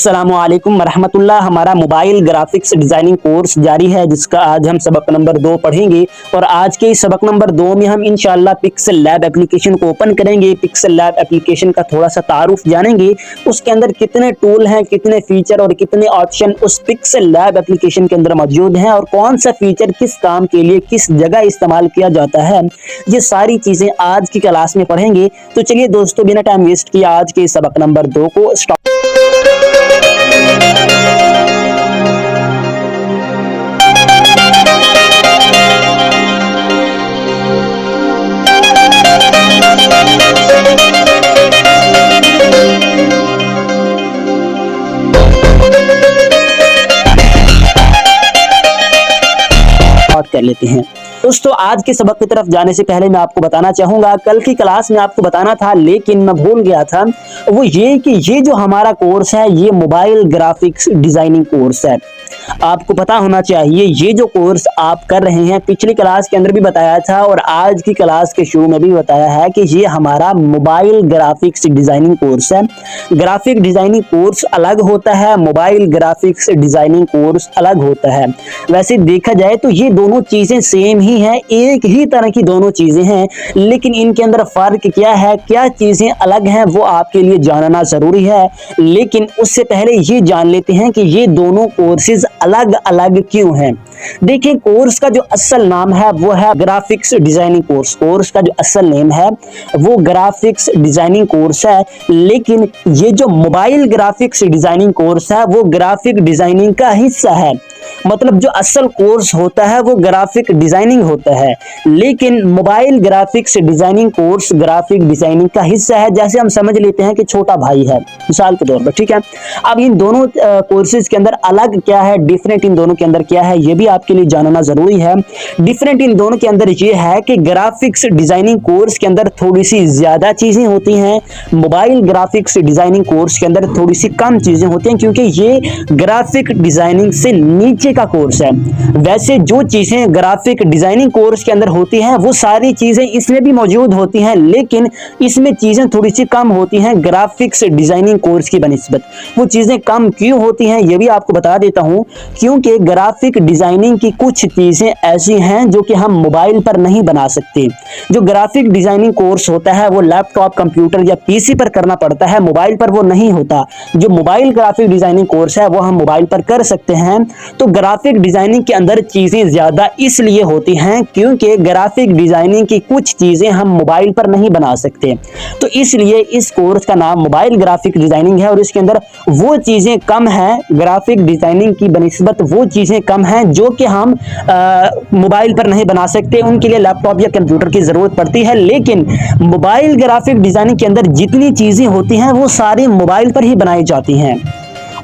अस्सलामुअलैकुम वरहमतुल्लाह। हमारा mobile graphics designing course जारी है, जिसका आज हम सबक नंबर 2 पढ़ेंगे। और आज के इस सबक नंबर 2 में हम इंशाअल्लाह पिक्सल लैब एप्लीकेशन को ओपन करेंगे। पिक्सल लैब एप्लीकेशन का थोड़ा सा तारुफ जानेंगे, उसके अंदर कितने टूल हैं, कितने फीचर और कितने ऑप्शन उस पिक्सल लैब एप्लीकेशन के अंदर मौजूद हैं, और कौन सा फीचर किस काम के लिए किस जगह इस्तेमाल किया जाता है। ये सारी चीज़ें आज की क्लास में पढ़ेंगे। तो चलिए दोस्तों, बिना टाइम वेस्ट किए आज के सबक नंबर 2 को स्टार्ट कर लेते हैं। दोस्तों, आज के सबक की तरफ जाने से पहले मैं आपको बताना चाहूंगा, कल की क्लास में आपको बताना था लेकिन मैं भूल गया था, वो ये कि ये जो हमारा कोर्स है ये मोबाइल ग्राफिक्स डिजाइनिंग कोर्स है। आपको पता होना चाहिए ये जो कोर्स आप कर रहे हैं, पिछली क्लास के अंदर भी बताया था और आज की क्लास के शुरू में भी बताया है कि ये हमारा मोबाइल ग्राफिक्स डिजाइनिंग कोर्स है। ग्राफिक डिजाइनिंग कोर्स अलग होता है, मोबाइल ग्राफिक्स डिजाइनिंग कोर्स अलग होता है। वैसे देखा जाए तो ये दोनों चीजें सेम ही हैं, एक ही तरह की दोनों चीजें हैं, लेकिन इनके अंदर फर्क क्या है, क्या चीजें अलग हैं, वो आपके लिए जानना जरूरी है। लेकिन उससे पहले ये जान लेते हैं कि ये दोनों कोर्सेज अलग अलग क्यों हैं। देखिए, कोर्स का जो असल नाम है वो है ग्राफिक्स डिजाइनिंग कोर्स। कोर्स का जो असल नेम है वो ग्राफिक्स डिजाइनिंग कोर्स है, लेकिन ये जो मोबाइल ग्राफिक्स डिजाइनिंग कोर्स है वो ग्राफिक डिजाइनिंग का हिस्सा है। मतलब जो असल कोर्स होता है वो ग्राफिक डिजाइनिंग होता है, लेकिन mobile graphics designing course graphic designing का हिस्सा है। जैसे हम समझ लेते हैं कि छोटा भाई है, मिसाल के तौर पर, ठीक है। अब इन दोनों कोर्सेज के अंदर अलग क्या है, डिफरेंट इन दोनों के अंदर क्या है, ये भी आपके लिए जानना जरूरी है। डिफरेंट इन दोनों के अंदर ये है कि ग्राफिक्स डिजाइनिंग कोर्स के अंदर थोड़ी सी ज्यादा चीजें होती हैं, मोबाइल ग्राफिक्स डिजाइनिंग कोर्स के अंदर थोड़ी सी कम चीजें होती हैं, क्योंकि ये ग्राफिक डिजाइनिंग से नीचे का कोर्स है। वैसे जो चीजें ग्राफिक डिजाइनिंग कोर्स के अंदर होती हैं वो सारी चीजें इसमें भी मौजूद होती हैं, लेकिन इसमें चीजें थोड़ी सी कम होती हैं ग्राफिक्स डिजाइनिंग कोर्स की बनिस्बत। वो चीजें कम क्यों होती हैं ये भी आपको बता देता हूं, क्योंकि ग्राफिक डिजाइनिंग की कुछ चीजें ऐसी हैं जो कि हम मोबाइल पर नहीं बना सकते। जो ग्राफिक डिजाइनिंग कोर्स होता है वो लैपटॉप, कंप्यूटर या पीसी पर करना पड़ता है, मोबाइल पर वो नहीं होता। जो मोबाइल ग्राफिक डिजाइनिंग कोर्स है वो हम मोबाइल पर कर सकते हैं। तो ग्राफिक डिजाइनिंग के अंदर चीजें ज्यादा इसलिए होती हैं क्योंकि ग्राफिक डिजाइनिंग की कुछ चीजें हम मोबाइल पर नहीं बना सकते। तो इसलिए इस कोर्स का नाम मोबाइल ग्राफिक डिजाइनिंग है, और इसके अंदर वो चीजें कम हैं ग्राफिक डिजाइनिंग की बनिस्बत, वो चीजें कम हैं जो कि हम मोबाइल पर नहीं बना सकते। उनके लिए लैपटॉप या कंप्यूटर की जरूरत पड़ती है, लेकिन मोबाइल ग्राफिक डिजाइनिंग के अंदर जितनी चीजें होती हैं वो सारी मोबाइल पर ही बनाई जाती हैं।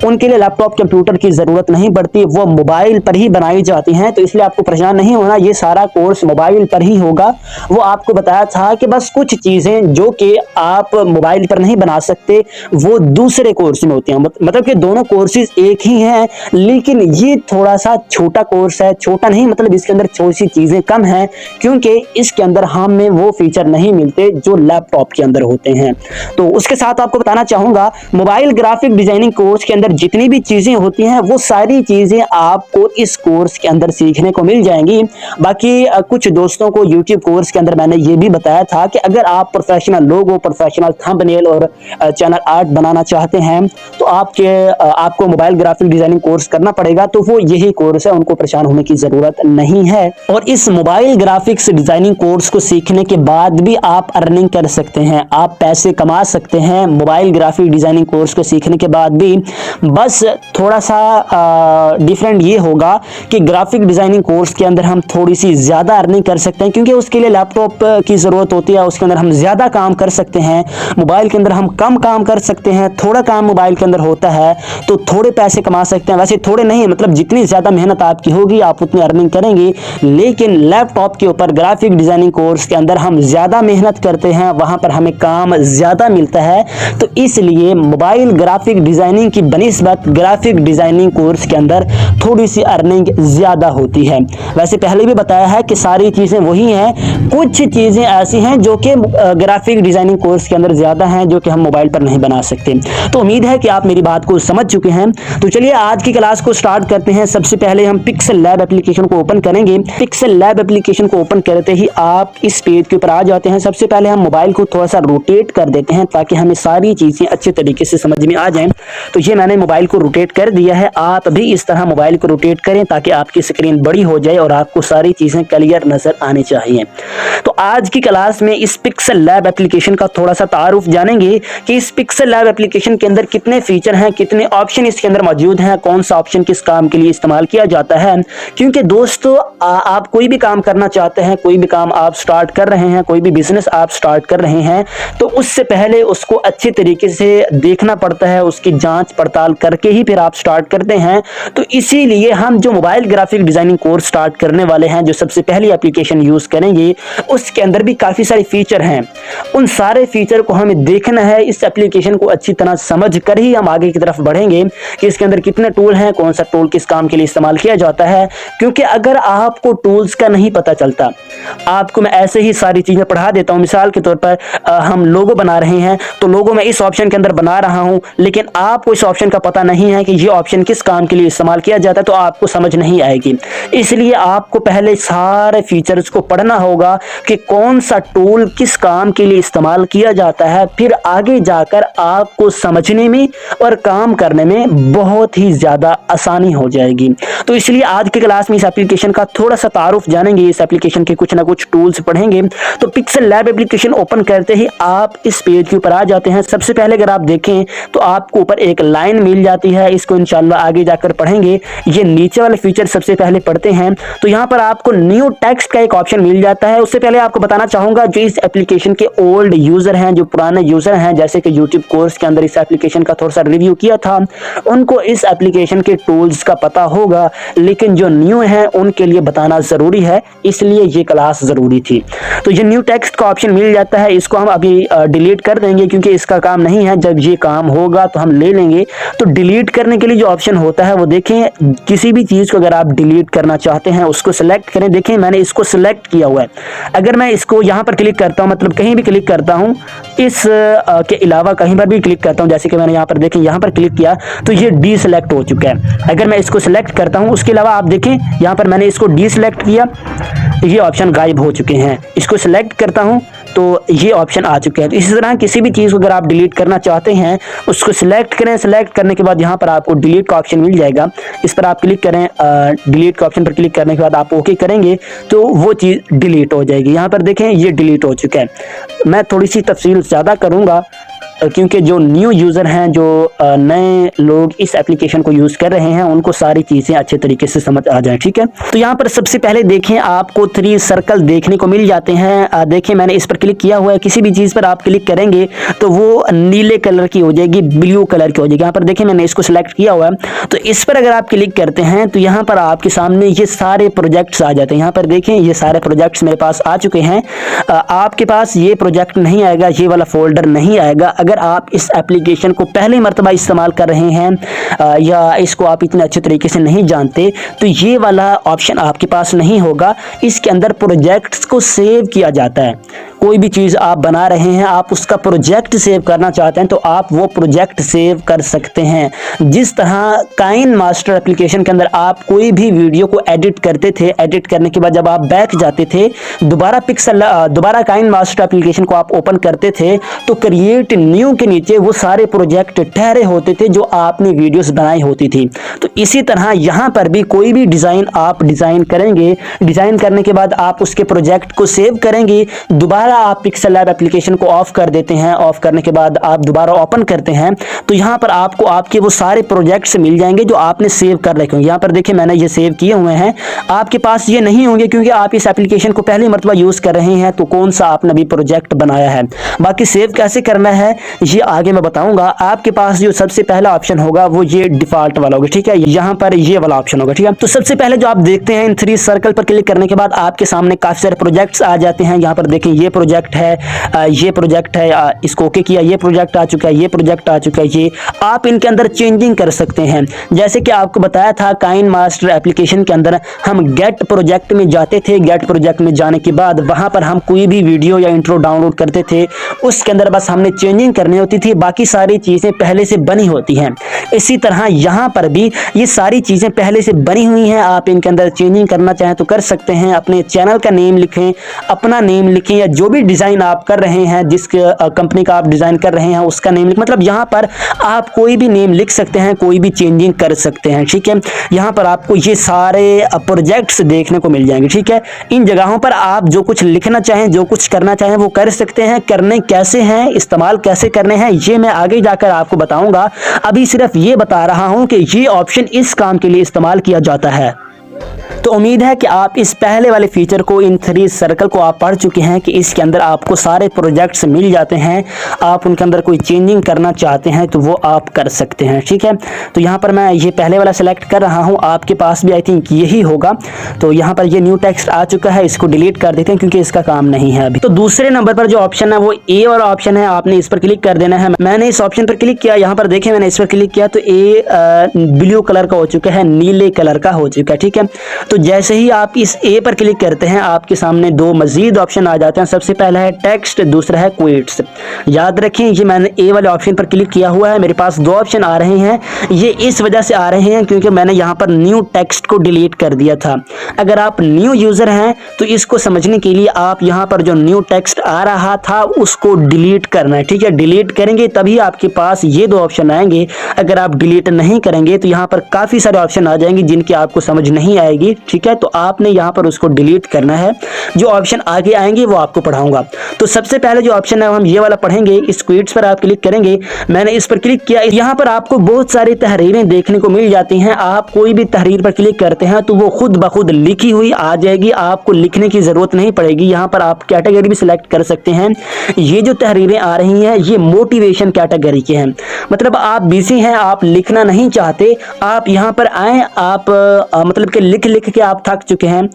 उनके लिए लैपटॉप, कंप्यूटर की जरूरत नहीं पड़ती, वो मोबाइल पर ही बनाई जाती हैं। तो इसलिए आपको परेशान नहीं होना, ये सारा कोर्स मोबाइल पर ही होगा। वो आपको बताया था कि बस कुछ चीजें जो कि आप मोबाइल पर नहीं बना सकते वो दूसरे कोर्स में होती हैं। मतलब कि दोनों कोर्सेज एक ही हैं, लेकिन ये थोड़ा सा छोटा कोर्स है। छोटा नहीं मतलब इसके अंदर थोड़ी सी चीजें कम हैं, क्योंकि इसके अंदर हमें वो फीचर नहीं मिलते जो लैपटॉप के अंदर होते हैं। तो उसके साथ आपको बताना चाहूंगा, मोबाइल ग्राफिक डिजाइनिंग कोर्स के अंदर जितनी भी चीजें होती हैं वो सारी चीजें आपको इस कोर्स के अंदर सीखने को मिल जाएंगी। बाकी कुछ दोस्तों को YouTube कोर्स के अंदर मैंने ये भी बताया था कि अगर आप प्रोफेशनल लोगो, प्रोफेशनल थंबनेल और चैनल आर्ट बनाना चाहते हैं तो आपको मोबाइल ग्राफिक डिजाइनिंग कोर्स करना पड़ेगा। तो वो यही कोर्स है, उनको परेशान होने की जरूरत नहीं है। और इस मोबाइल ग्राफिक्स डिजाइनिंग कोर्स को सीखने के बाद भी आप अर्निंग कर सकते हैं, आप पैसे कमा सकते हैं मोबाइल ग्राफिक डिजाइनिंग कोर्स को सीखने के बाद भी। बस थोड़ा सा डिफरेंट ये होगा कि ग्राफिक डिजाइनिंग कोर्स के अंदर हम थोड़ी सी ज़्यादा अर्निंग कर सकते हैं, क्योंकि उसके लिए लैपटॉप की ज़रूरत होती है, उसके अंदर हम ज़्यादा काम कर सकते हैं। मोबाइल के अंदर हम कम काम कर सकते हैं, थोड़ा काम मोबाइल के अंदर होता है तो थोड़े पैसे कमा सकते हैं। वैसे थोड़े नहीं, मतलब जितनी ज़्यादा मेहनत आपकी होगी आप उतनी अर्निंग करेंगे, लेकिन लैपटॉप के ऊपर ग्राफिक डिजाइनिंग कोर्स के अंदर हम ज़्यादा मेहनत करते हैं, वहाँ पर हमें काम ज़्यादा मिलता है। तो इसलिए मोबाइल ग्राफिक डिजाइनिंग की बनिस्बत ग्राफिक डिजाइनिंग कोर्स के अंदर थोड़ी सी अर्निंग ज़्यादा होती है। वैसे पहले भी बताया है कि सारी चीज़ें वही हैं, कुछ चीज़ें ऐसी हैं जो कि ग्राफिक डिज़ाइनिंग कोर्स के अंदर ज़्यादा हैं जो कि हम मोबाइल पर नहीं बना सकते। तो उम्मीद है कि आप मेरी बात को समझ चुके हैं। तो चलिए आज की क्लास को स्टार्ट करते हैं। सबसे पहले हम पिक्सल लैब एप्लीकेशन को ओपन करेंगे। पिक्सल लैब एप्लीकेशन को ओपन करते ही आप इस पेज के ऊपर आ जाते हैं। सबसे पहले हम मोबाइल को थोड़ा सा रोटेट कर देते हैं ताकि हमें सारी चीज़ें अच्छे तरीके से समझ में आ जाएं। तो ये मैंने मोबाइल को रोटेट कर दिया है। आप भी इस तरह मोबाइल को रोटेट करें ताकि आपकी स्क्रीन बड़ी हो जाए और आपको सारी चीज़ें क्लियर नज़र आनी चाहिए। तो आज की क्लास में इस पिक्सल लैब एप्लीकेशन का थोड़ा सा तारुफ जानेंगे कि इस पिक्सल लैब एप्लीकेशन के अंदर कितने फीचर हैं, कितने ऑप्शन इसके अंदर मौजूद हैं, कौन सा ऑप्शन किस काम के लिए इस्तेमाल किया जाता है। क्योंकि दोस्तों आप कोई भी काम करना चाहते हैं, कोई भी काम आप स्टार्ट कर रहे हैं, कोई भी बिजनेस आप स्टार्ट कर रहे हैं, तो उससे पहले उसको अच्छे तरीके से देखना पड़ता है, उसकी जांच पड़ताल करके ही फिर आप स्टार्ट करते हैं। तो इसीलिए हम जो mobile graphic designing course start करने वाले हैं, जो सबसे पहली एप्लीकेशन यूज करेंगे, उसके अंदर भी काफी सारे फीचर हैं। उन सारे फीचर को हमें देखना है। इस एप्लीकेशन को अच्छी तरह समझ कर ही हम आगे की तरफ बढ़ेंगे कि इसके अंदर कितने टूल हैं, कौन सा टूल किस काम के लिए इस्तेमाल किया जाता है। क्योंकि अगर आपको टूल्स का नहीं पता चलता, आपको मैं ऐसे ही सारी चीजें पढ़ा देता हूं। मिसाल के तौर पर हम लोगो बना रहे हैं, तो लोगो मैं इस ऑप्शन के अंदर बना रहा हूं, लेकिन आपको इस ऑप्शन का पता नहीं है कि ये ऑप्शन किस काम के लिए इस्तेमाल किया जाता है, तो आपको समझ नहीं आएगी। इसलिए आपको पहले सारे फीचर्स को पढ़ना होगा कि कौन सा टूल किस काम के लिए इस्तेमाल किया जाता है। फिर आगे जाकर आपको समझने में और काम करने में बहुत ही ज्यादा आसानी हो जाएगी। तो इसलिए आज की क्लास में इस एप्लीकेशन का थोड़ा सा तारुफ जानेंगे, इस एप्लीकेशन के कुछ ना कुछ टूल्स पढ़ेंगे। तो पिक्सल लैब एप्लीकेशन ओपन करते ही आप इस पेज के ऊपर आ जाते हैं। सबसे पहले अगर आप देखें तो आपको ऊपर एक लाइन मिल जाती है, इसको इंशाल्लाह आगे जाकर पढ़ेंगे। ये नीचे वाले फीचर सबसे पहले पढ़ते हैं। तो यहाँ पर आपको न्यू टेक्स्ट का एक ऑप्शन मिल जाता है। उससे पहले आपको बताना चाहूंगा जो इस एप्लीकेशन के ओल्ड यूजर हैं, जो पुराने यूजर हैं, जैसे कि यूट्यूब कोर्स के अंदर इस एप्लीकेशन का थोड़ा सा रिव्यू किया था, उनको इस एप्लीकेशन के टूल्स का पता होगा, लेकिन जो न्यू है उनके लिए बताना जरूरी है, इसलिए ये क्लास जरूरी थी। तो ये न्यू टेक्स्ट का ऑप्शन मिल जाता है, इसको हम अभी डिलीट कर देंगे क्योंकि इसका काम नहीं है। जब ये काम होगा तो हम ले लेंगे। तो डिलीट करने के लिए जो ऑप्शन होता है वो देखें, किसी भी चीज को अगर आप डिलीट करना चाहते हैं उसको सिलेक्ट करें। देखें मैंने इसको सिलेक्ट किया हुआ है। अगर मैं इसको यहाँ पर क्लिक करता हूँ, मतलब कहीं भी क्लिक करता हूँ, इस के अलावा कहीं पर भी क्लिक करता हूँ, जैसे कि मैंने यहाँ पर देखें यहाँ पर क्लिक किया तो ये डी सिलेक्ट हो चुका है। अगर मैं इसको सिलेक्ट करता हूँ, उसके अलावा आप देखें यहाँ पर मैंने इसको डी सिलेक्ट किया, ये ऑप्शन गायब हो चुके हैं। इसको सिलेक्ट करता हूं तो ये ऑप्शन आ चुके हैं। तो इसी तरह किसी भी चीज़ को अगर आप डिलीट करना चाहते हैं उसको सिलेक्ट करें। सिलेक्ट करने के बाद यहाँ पर आपको डिलीट का ऑप्शन मिल जाएगा, इस पर आप क्लिक करें। डिलीट का ऑप्शन पर क्लिक करने के बाद आप ओके करेंगे तो वो चीज़ डिलीट हो जाएगी। यहाँ पर देखें ये डिलीट हो चुका है। मैं थोड़ी सी तफसील ज़्यादा करूँगा क्योंकि जो न्यू यूज़र हैं, जो नए लोग इस एप्लीकेशन को यूज़ कर रहे हैं, उनको सारी चीज़ें अच्छे तरीके से समझ आ जाए। ठीक है, तो यहाँ पर सबसे पहले देखें आपको 3 सर्कल देखने को मिल जाते हैं। देखें मैंने इस पर क्लिक किया हुआ है। किसी भी चीज़ पर आप क्लिक करेंगे तो वो नीले कलर की हो जाएगी, ब्लू कलर की हो जाएगी। यहाँ पर देखें मैंने इसको सिलेक्ट किया हुआ है। तो इस पर अगर आप क्लिक करते हैं तो यहाँ पर आपके सामने ये सारे प्रोजेक्ट्स आ जाते हैं। यहाँ पर देखें ये सारे प्रोजेक्ट्स मेरे पास आ चुके हैं। आपके पास ये प्रोजेक्ट नहीं आएगा, ये वाला फोल्डर नहीं आएगा अगर आप इस एप्लीकेशन को पहली मर्तबा इस्तेमाल कर रहे हैं या इसको आप इतने अच्छे तरीके से नहीं जानते, तो ये वाला ऑप्शन आपके पास नहीं होगा। इसके अंदर प्रोजेक्ट्स को सेव किया जाता है। कोई भी चीज़ आप बना रहे हैं, आप उसका प्रोजेक्ट सेव करना चाहते हैं तो आप वो प्रोजेक्ट सेव कर सकते हैं। जिस तरह काइन मास्टर एप्लीकेशन के अंदर आप कोई भी वीडियो को एडिट करते थे, एडिट करने के बाद जब आप बैक जाते थे, दोबारा काइन मास्टर एप्लीकेशन को आप ओपन करते थे तो क्रिएट न्यू के नीचे वो सारे प्रोजेक्ट ठहरे होते थे जो आपने वीडियोस बनाई होती थी। तो इसी तरह यहाँ पर भी कोई भी डिज़ाइन आप डिज़ाइन करेंगे, डिज़ाइन करने के बाद आप उसके प्रोजेक्ट को सेव करेंगे, दोबारा आप पिक्सल लैब एप्लीकेशन को ऑफ कर देते हैं। ऑफ करने के बाद आप दोबारा ओपन करते हैं तो यहाँ पर आपको आपके वो सारे प्रोजेक्ट्स मिल जाएंगे जो आपने सेव कर रखे होंगे। यहाँ पर देखिए मैंने ये सेव किए हुए हैं, आपके पास ये नहीं होंगे क्योंकि आप इस एप्लीकेशन को पहली मरतबा यूज़ कर रहे हैं। तो कौन सा आपने अभी प्रोजेक्ट बनाया है, बाकी सेव कैसे करना है ये आगे मैं बताऊंगा। आपके पास जो सबसे पहला ऑप्शन होगा वो ये डिफॉल्ट वाला होगा। ठीक है, यहाँ पर ये वाला ऑप्शन होगा। ठीक है, तो सबसे पहले जो आप देखते हैं इन 3 सर्कल पर क्लिक करने के बाद आपके सामने काफी सारे प्रोजेक्ट्स आ जाते हैं। यहाँ पर देखें ये प्रोजेक्ट है, ये प्रोजेक्ट है, इसको ओके किया, ये प्रोजेक्ट आ चुका है, ये प्रोजेक्ट आ चुका है, ये आप इनके अंदर चेंजिंग कर सकते हैं। जैसे कि आपको बताया था काइन मास्टर एप्लीकेशन के अंदर हम गेट प्रोजेक्ट में जाते थे। गेट प्रोजेक्ट में जाने के बाद वहां पर हम कोई भी वीडियो या इंट्रो डाउनलोड करते थे, उसके अंदर बस हमने चेंजिंग करनी होती थी, बाकी सारी चीजें पहले से बनी होती हैं। इसी तरह यहाँ पर भी ये सारी चीजें पहले से बनी हुई हैं, आप इनके अंदर चेंजिंग करना चाहें तो कर सकते हैं। अपने चैनल का नेम लिखें, अपना नेम लिखें, या जो भी डिजाइन आप कर रहे हैं, जिस कंपनी का आप डिजाइन कर रहे हैं उसका नेम लिखें। मतलब यहाँ पर आप कोई भी नेम लिख सकते हैं, कोई भी चेंजिंग कर सकते हैं, ठीक है। यहाँ पर आपको ये सारे प्रोजेक्ट्स देखने को मिल जाएंगे, ठीक है। इन जगहों पर आप जो कुछ लिखना चाहें, जो कुछ करना चाहें वो कर सकते हैं। करने कैसे हैं, इस्तेमाल कैसे करने हैं, ये मैं आगे जाकर आपको बताऊंगा। अभी सिर्फ ये बता रहा हूं कि ये ऑप्शन इस काम के लिए इस्तेमाल किया जाता है। तो उम्मीद है कि आप इस पहले वाले फीचर को, इन 3 सर्कल को आप पढ़ चुके हैं कि इसके अंदर आपको सारे प्रोजेक्ट्स मिल जाते हैं। आप उनके अंदर कोई चेंजिंग करना चाहते हैं तो वो आप कर सकते हैं, ठीक है। तो यहाँ पर मैं ये पहले वाला सेलेक्ट कर रहा हूँ, आपके पास भी आई थिंक यही होगा। तो यहाँ पर ये न्यू टेक्स्ट आ चुका है, इसको डिलीट कर देते हैं क्योंकि इसका काम नहीं है अभी। तो दूसरे नंबर पर जो ऑप्शन है वो ए वाला ऑप्शन है, आपने इस पर क्लिक कर देना है। मैंने इस ऑप्शन पर क्लिक किया, यहाँ पर देखें मैंने इस पर क्लिक किया तो ए ब्लू कलर का हो चुका है, नीले कलर का हो चुका है, ठीक है। तो जैसे ही आप इस ए पर क्लिक करते हैं आपके सामने 2 मजीद ऑप्शन आ जाते हैं। सबसे पहला है टेक्स्ट, दूसरा है क्विट्स। याद रखें ये मैंने ए वाले ऑप्शन पर क्लिक किया हुआ है, मेरे पास 2 ऑप्शन आ रहे हैं। ये इस वजह से आ रहे हैं क्योंकि मैंने यहाँ पर न्यू टेक्स्ट को डिलीट कर दिया था। अगर आप न्यू यूजर हैं तो इसको समझने के लिए आप यहाँ पर जो न्यू टेक्स्ट आ रहा था उसको डिलीट करना है, ठीक है। डिलीट करेंगे तभी आपके पास ये 2 ऑप्शन आएंगे। अगर आप डिलीट नहीं करेंगे तो यहाँ पर काफी सारे ऑप्शन आ जाएंगे जिनकी आपको समझ नहीं आएगी, ठीक है। तो आपने यहाँ पर उसको डिलीट करना है। जो ऑप्शन आगे आएंगे वो आपको पढ़ाऊंगा। तो सबसे पहले जो ऑप्शन है हम ये वाला पढ़ेंगे। इस क्विट्स पर आप क्लिक करेंगे, मैंने इस पर क्लिक किया। यहाँ पर आपको बहुत सारी तहरीरें देखने को मिल जाती हैं। आप कोई भी तहरीर पर क्लिक करते हैं तो वो खुद ब खुद लिखी हुई आ जाएगी, आपको लिखने की जरूरत नहीं पड़ेगी। यहाँ पर आप कैटेगरी भी सिलेक्ट कर सकते हैं। ये जो तहरीरें आ रही हैं ये मोटिवेशन कैटेगरी के हैं, मतलब आप बिजी हैं, आप लिखना नहीं चाहते, आप यहाँ पर आए, आप मतलब कि लिख लिख के आप थक चुके हैं,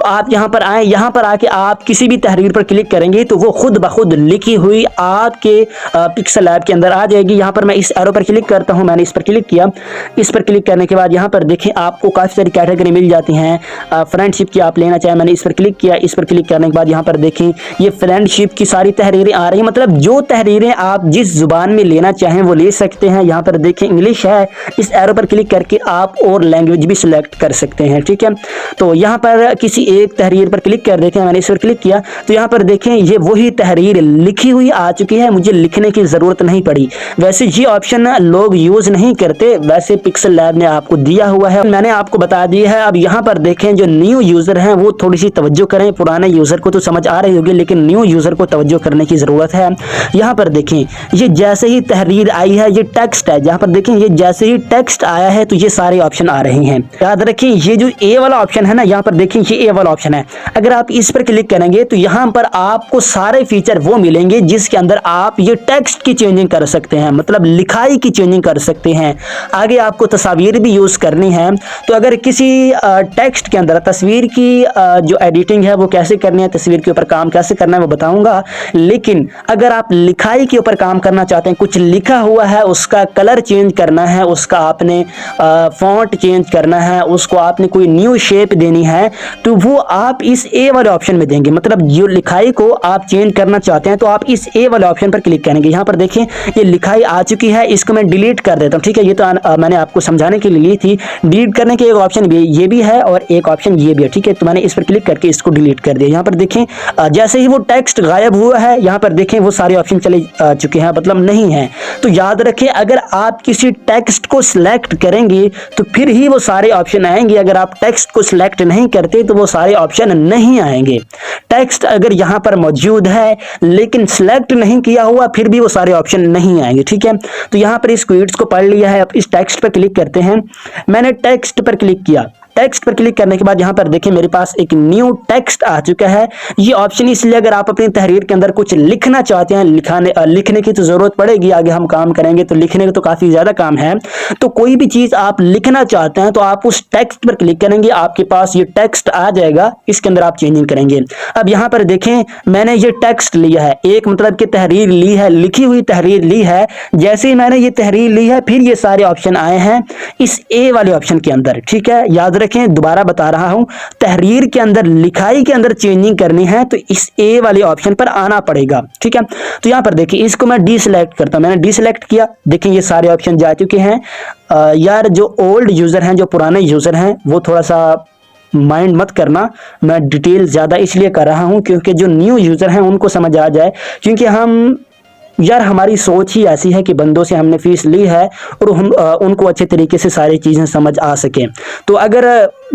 आप यहाँ पर आए, यहाँ पर आके आप किसी भी तहरीर पर क्लिक करेंगे तो वो खुद ब खुद लिखी हुई आपके पिक्सल ऐप के अंदर आ जाएगी। यहाँ पर मैं इस एरो पर क्लिक करता हूँ, मैंने इस पर क्लिक किया। इस पर क्लिक करने के बाद यहाँ पर देखें आपको काफ़ी सारी कैटेगरी मिल जाती हैं। फ्रेंडशिप की आप लेना चाहें, मैंने इस पर क्लिक किया। इस पर क्लिक करने के बाद यहाँ पर देखें ये फ्रेंडशिप की सारी तहरीरें आ रही हैं, मतलब जो तहरीरें आप जिस जुबान में लेना चाहें वो ले सकते हैं। यहाँ पर देखें इंग्लिश है, इस एरो पर क्लिक करके आप और लैंग्वेज भी सिलेक्ट कर सकते हैं, ठीक है। तो यहाँ पर किसी एक तहरीर पर क्लिक कर देखें, मैंने इस पर क्लिक किया तो यहाँ पर देखें ये वही तहरीर लिखी हुई आ चुकी है, मुझे लिखने की ज़रूरत नहीं पड़ी। वैसे ये ऑप्शन लोग यूज़ नहीं करते, वैसे पिक्सल लैब ने आपको दिया हुआ है, मैंने आपको बता दिया है। अब यहाँ पर देखें जो न्यू यूज़र हैं वो थोड़ी सी तवज्जो करें। पुराने यूज़र को तो समझ आ रही होगी लेकिन न्यू यूज़र को तवज्जो करने की ज़रूरत है। यहाँ पर देखें ये जैसे ही तहरीर आई है ये टेक्स्ट है, जहाँ पर देखें ये जैसे ही टेक्स्ट आया है तो ये सारे ऑप्शन आ रहे हैं। याद रखें ये जो ए वाला ऑप्शन है ना, यहाँ पर देखें ये ए वाला ऑप्शन है, अगर आप इस पर क्लिक करेंगे तो यहाँ पर आपको सारे फीचर वो मिलेंगे जिसके अंदर आप ये टेक्स्ट की चेंजिंग कर सकते हैं, मतलब लिखाई की चेंजिंग कर सकते हैं। आगे आपको तस्वीर भी यूज़ करनी है तो अगर किसी टेक्स्ट के अंदर तस्वीर की जो एडिटिंग है वो कैसे करनी है, तस्वीर के ऊपर काम कैसे करना है वो बताऊंगा। लेकिन अगर आप लिखाई के ऊपर काम करना चाहते हैं, कुछ लिखा हुआ है उसका कलर चेंज करना है, उसका आपने फॉन्ट चेंज करना है, उसको आपने कोई न्यू शेप देनी है तो वो आप इस ए वाले ऑप्शन में देंगे। मतलब जो लिखाई को आप चेंज करना चाहते हैं तो आप इस ए वाले ऑप्शन पर क्लिक करेंगे। यहाँ पर देखें ये लिखाई आ चुकी है, इसको मैं डिलीट कर देता हूँ, ठीक है। ये तो मैंने आपको समझाने के लिए ली थी। डिलीट करने के एक ऑप्शन भी ये भी है और एक ऑप्शन ये भी है, ठीक है। तो मैंने इस पर क्लिक करके इसको डिलीट कर दिया। यहाँ पर देखें जैसे ही वो टेक्स्ट गायब हुआ है यहाँ पर देखें वो सारे ऑप्शन चले चुके हैं, मतलब नहीं है। तो याद रखें अगर आप किसी टेक्स्ट को सिलेक्ट करेंगे तो फिर ही वो सारे ऑप्शन आएंगे, अगर आप टेक्स्ट को सिलेक्ट नहीं करते तो वो सारे ऑप्शन नहीं आएंगे। टेक्स्ट अगर यहाँ पर मौजूद है लेकिन सिलेक्ट नहीं किया हुआ फिर भी वो सारे ऑप्शन नहीं आएंगे, ठीक है। तो यहाँ पर इस क्विट्स को पढ़ लिया है, अब इस टेक्स्ट पर क्लिक करते हैं। मैंने टेक्स्ट पर क्लिक किया, टेक्स्ट पर क्लिक करने के बाद यहाँ पर देखिए मेरे पास एक न्यू टेक्स्ट आ चुका है। ये ऑप्शन इसलिए अगर आप अपनी तहरीर के अंदर कुछ लिखना चाहते हैं, लिखने की तो जरूरत पड़ेगी, आगे हम काम करेंगे तो लिखने का तो काफी ज्यादा काम है। तो कोई भी चीज आप लिखना चाहते हैं तो आप उस टेक्स्ट पर क्लिक करेंगे, आपके पास ये टेक्स्ट आ जाएगा, इसके अंदर आप चेंजिंग करेंगे। अब यहाँ पर देखें मैंने ये टेक्स्ट लिया है, एक मतलब कि तहरीर ली है, लिखी हुई तहरीर ली है। जैसे ही मैंने ये तहरीर ली है फिर ये सारे ऑप्शन आए हैं इस ए वाले ऑप्शन के अंदर। ठीक है, याद रखें, दोबारा बता रहा हूं, तहरीर के अंदर, लिखाई के अंदर चेंजिंग करनी है तो इस ए वाले ऑप्शन पर आना पड़ेगा। ठीक है, तो यहां पर देखिए इसको मैं डीसिलेक्ट करता हूं, मैंने डीसिलेक्ट किया, देखिए ये सारे ऑप्शन जा चुके हैं। यार जो ओल्ड यूजर हैं, जो पुराने यूजर हैं, वो थोड़ा सा माइंड मत करना, मैं डिटेल ज़्यादा इसलिए कर रहा हूं क्योंकि जो न्यू यूज़र हैं उनको समझ आ जाए, क्योंकि हमारी सोच ही ऐसी है कि बंदों से हमने फीस ली है और उनको अच्छे तरीके से सारी चीज़ें समझ आ सकें। तो अगर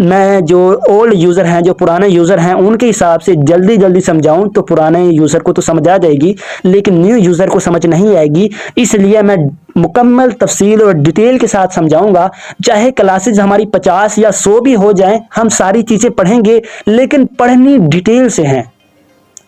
मैं जो ओल्ड यूज़र हैं, जो पुराने यूज़र हैं, उनके हिसाब से जल्दी जल्दी समझाऊं तो पुराने यूज़र को तो समझ आ जाएगी लेकिन न्यू यूज़र को समझ नहीं आएगी। इसलिए मैं मुकम्मल तफसील और डिटेल के साथ समझाऊंगा। चाहे क्लासेज हमारी 50 या 100 भी हो जाएं, हम सारी चीज़ें पढ़ेंगे लेकिन पढ़नी डिटेल से हैं।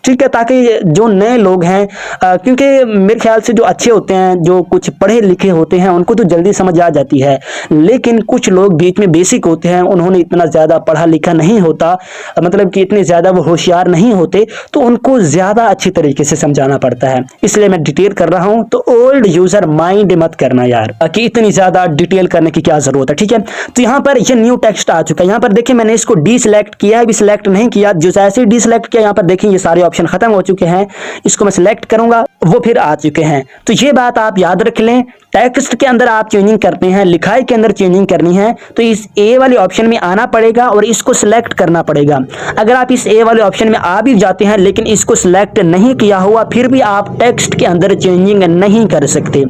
ठीक है, ताकि जो नए लोग हैं, क्योंकि मेरे ख्याल से जो अच्छे होते हैं, जो कुछ पढ़े लिखे होते हैं, उनको तो जल्दी समझ आ जाती है, लेकिन कुछ लोग बीच में बेसिक होते हैं, उन्होंने इतना ज़्यादा पढ़ा लिखा नहीं होता, मतलब कि इतने ज़्यादा वो होशियार नहीं होते, तो उनको ज़्यादा अच्छी तरीके से समझाना पड़ता है। इसलिए मैं डिटेल कर रहा हूँ, तो ओल्ड यूज़र माइंड मत करना यार कि इतनी ज़्यादा डिटेल करने की क्या ज़रूरत है। ठीक है, तो यहाँ पर ये न्यू टेक्स्ट आ चुका है। यहाँ पर देखिए मैंने इसको डीसिलेक्ट किया, अभी सिलेक्ट नहीं किया, जो जैसे ही डीसिलेक्ट किया यहाँ पर देखिए ये सारे ऑप्शन खत्म हो चुके हैं। इसको मैं सिलेक्ट करूंगा, वो फिर आ चुके हैं। तो ये बात आप याद रख लें, टेक्स्ट के अंदर आप चेंजिंग करते हैं, लिखाई के अंदर चेंजिंग करनी है तो इस ए वाले ऑप्शन में आना पड़ेगा और इसको सिलेक्ट करना पड़ेगा। अगर आप इस ए वाले ऑप्शन में आ भी जाते हैं लेकिन इसको सिलेक्ट नहीं किया हुआ, फिर भी आप टेक्स्ट के अंदर चेंजिंग नहीं कर सकते।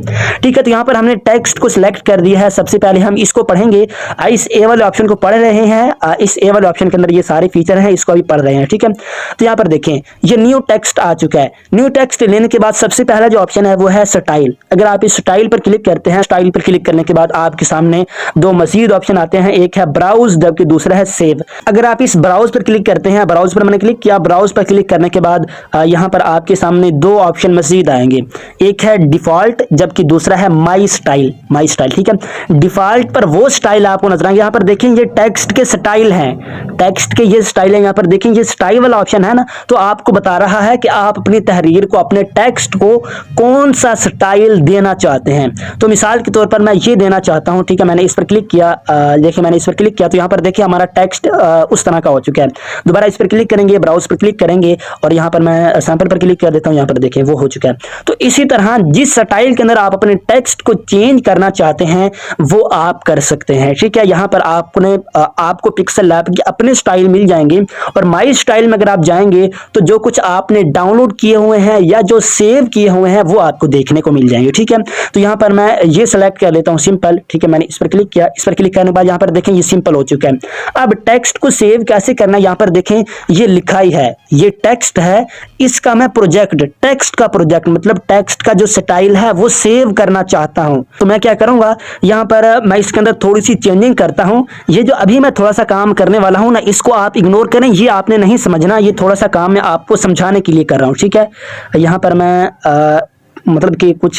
ठीक है, तो यहाँ पर हमने टेक्स्ट को सिलेक्ट कर दिया है। सबसे पहले हम इसको पढ़ेंगे, इस ए वाले ऑप्शन को पढ़ रहे हैं, इस ए वाले ऑप्शन के अंदर ये सारे फीचर हैं, इसको अभी पढ़ रहे हैं। ठीक है, तो यहाँ पर देखें ये न्यू टेक्स्ट आ चुका है। न्यू टेक्स्ट लेने के बाद सबसे पहला जो ऑप्शन है वो है स्टाइल। अगर आप इस स्टाइल पर क्लिक करते हैं, स्टाइल पर क्लिक करने के बाद आपके सामने दो मजीद ऑप्शन आते हैं, एक है ब्राउज जबकि दूसरा है सेव। अगर आप इस ब्राउज पर क्लिक करते हैं, ब्राउज पर मैंने क्लिक किया, ब्राउज पर क्लिक करने के बाद यहाँ पर आपके सामने दो ऑप्शन मजीद आएंगे, एक है डिफॉल्ट जबकि दूसरा है माई स्टाइल। माई स्टाइल, ठीक है, डिफॉल्ट पर वो स्टाइल आपको नजर आएंगे। यहाँ पर देखें ये टेक्स्ट के स्टाइल हैं, टेक्स्ट के ये स्टाइल है। यहाँ पर देखें ये स्टाइल वाला ऑप्शन है ना, तो आपको बता रहा है कि आप अपनी तहरीर को, अपने टेक्स्ट को कौन सा स्टाइल देना चाहते हैं। तो मिसाल के तौर पर मैं ये देना चाहता हूं। ठीक है, मैंने इस पर क्लिक किया, देखिए मैंने इस पर क्लिक किया तो यहाँ पर देखिए हमारा टेक्स्ट उस तरह का हो चुका है। दोबारा इस पर क्लिक करेंगे, ब्राउज पर क्लिक करेंगे और यहाँ पर मैं सैंपल पर क्लिक कर देता हूँ, यहाँ पर देखें वो हो चुका है। तो इसी तरह जिस स्टाइल के अंदर आप अपने टेक्स्ट को चेंज करना चाहते हैं वो आप कर सकते हैं। ठीक है, यहाँ पर आपको पिक्सल लैब के अपने स्टाइल मिल जाएंगे और माई स्टाइल में अगर आप जाएंगे तो जो कुछ आपने डाउनलोड किए हुए हैं या जो सेव किए हुए हैं वो आपको देखने को मिल जाएंगे। ठीक है, तो यहाँ पर मैं ये सेलेक्ट कर लेता हूँ सिंपल। ठीक है, मैंने इस पर क्लिक किया, इस पर क्लिक करने के बाद यहाँ पर देखें ये सिंपल हो चुका है। अब टेक्स्ट को सेव कैसे करना है, यहाँ पर देखें ये लिखाई है, ये टेक्स्ट है, इसका मैं प्रोजेक्ट, टेक्स्ट का प्रोजेक्ट मतलब टेक्स्ट का जो स्टाइल है वो सेव करना चाहता हूँ। तो मैं क्या करूंगा, यहाँ पर मैं इसके अंदर थोड़ी सी चेंजिंग करता हूँ। ये जो अभी मैं थोड़ा सा काम करने वाला हूँ ना, इसको आप इग्नोर करें, ये आपने नहीं समझना, ये थोड़ा सा काम मैं आपको समझाने के लिए कर रहा हूँ। ठीक है, यहाँ पर मैं मतलब कि कुछ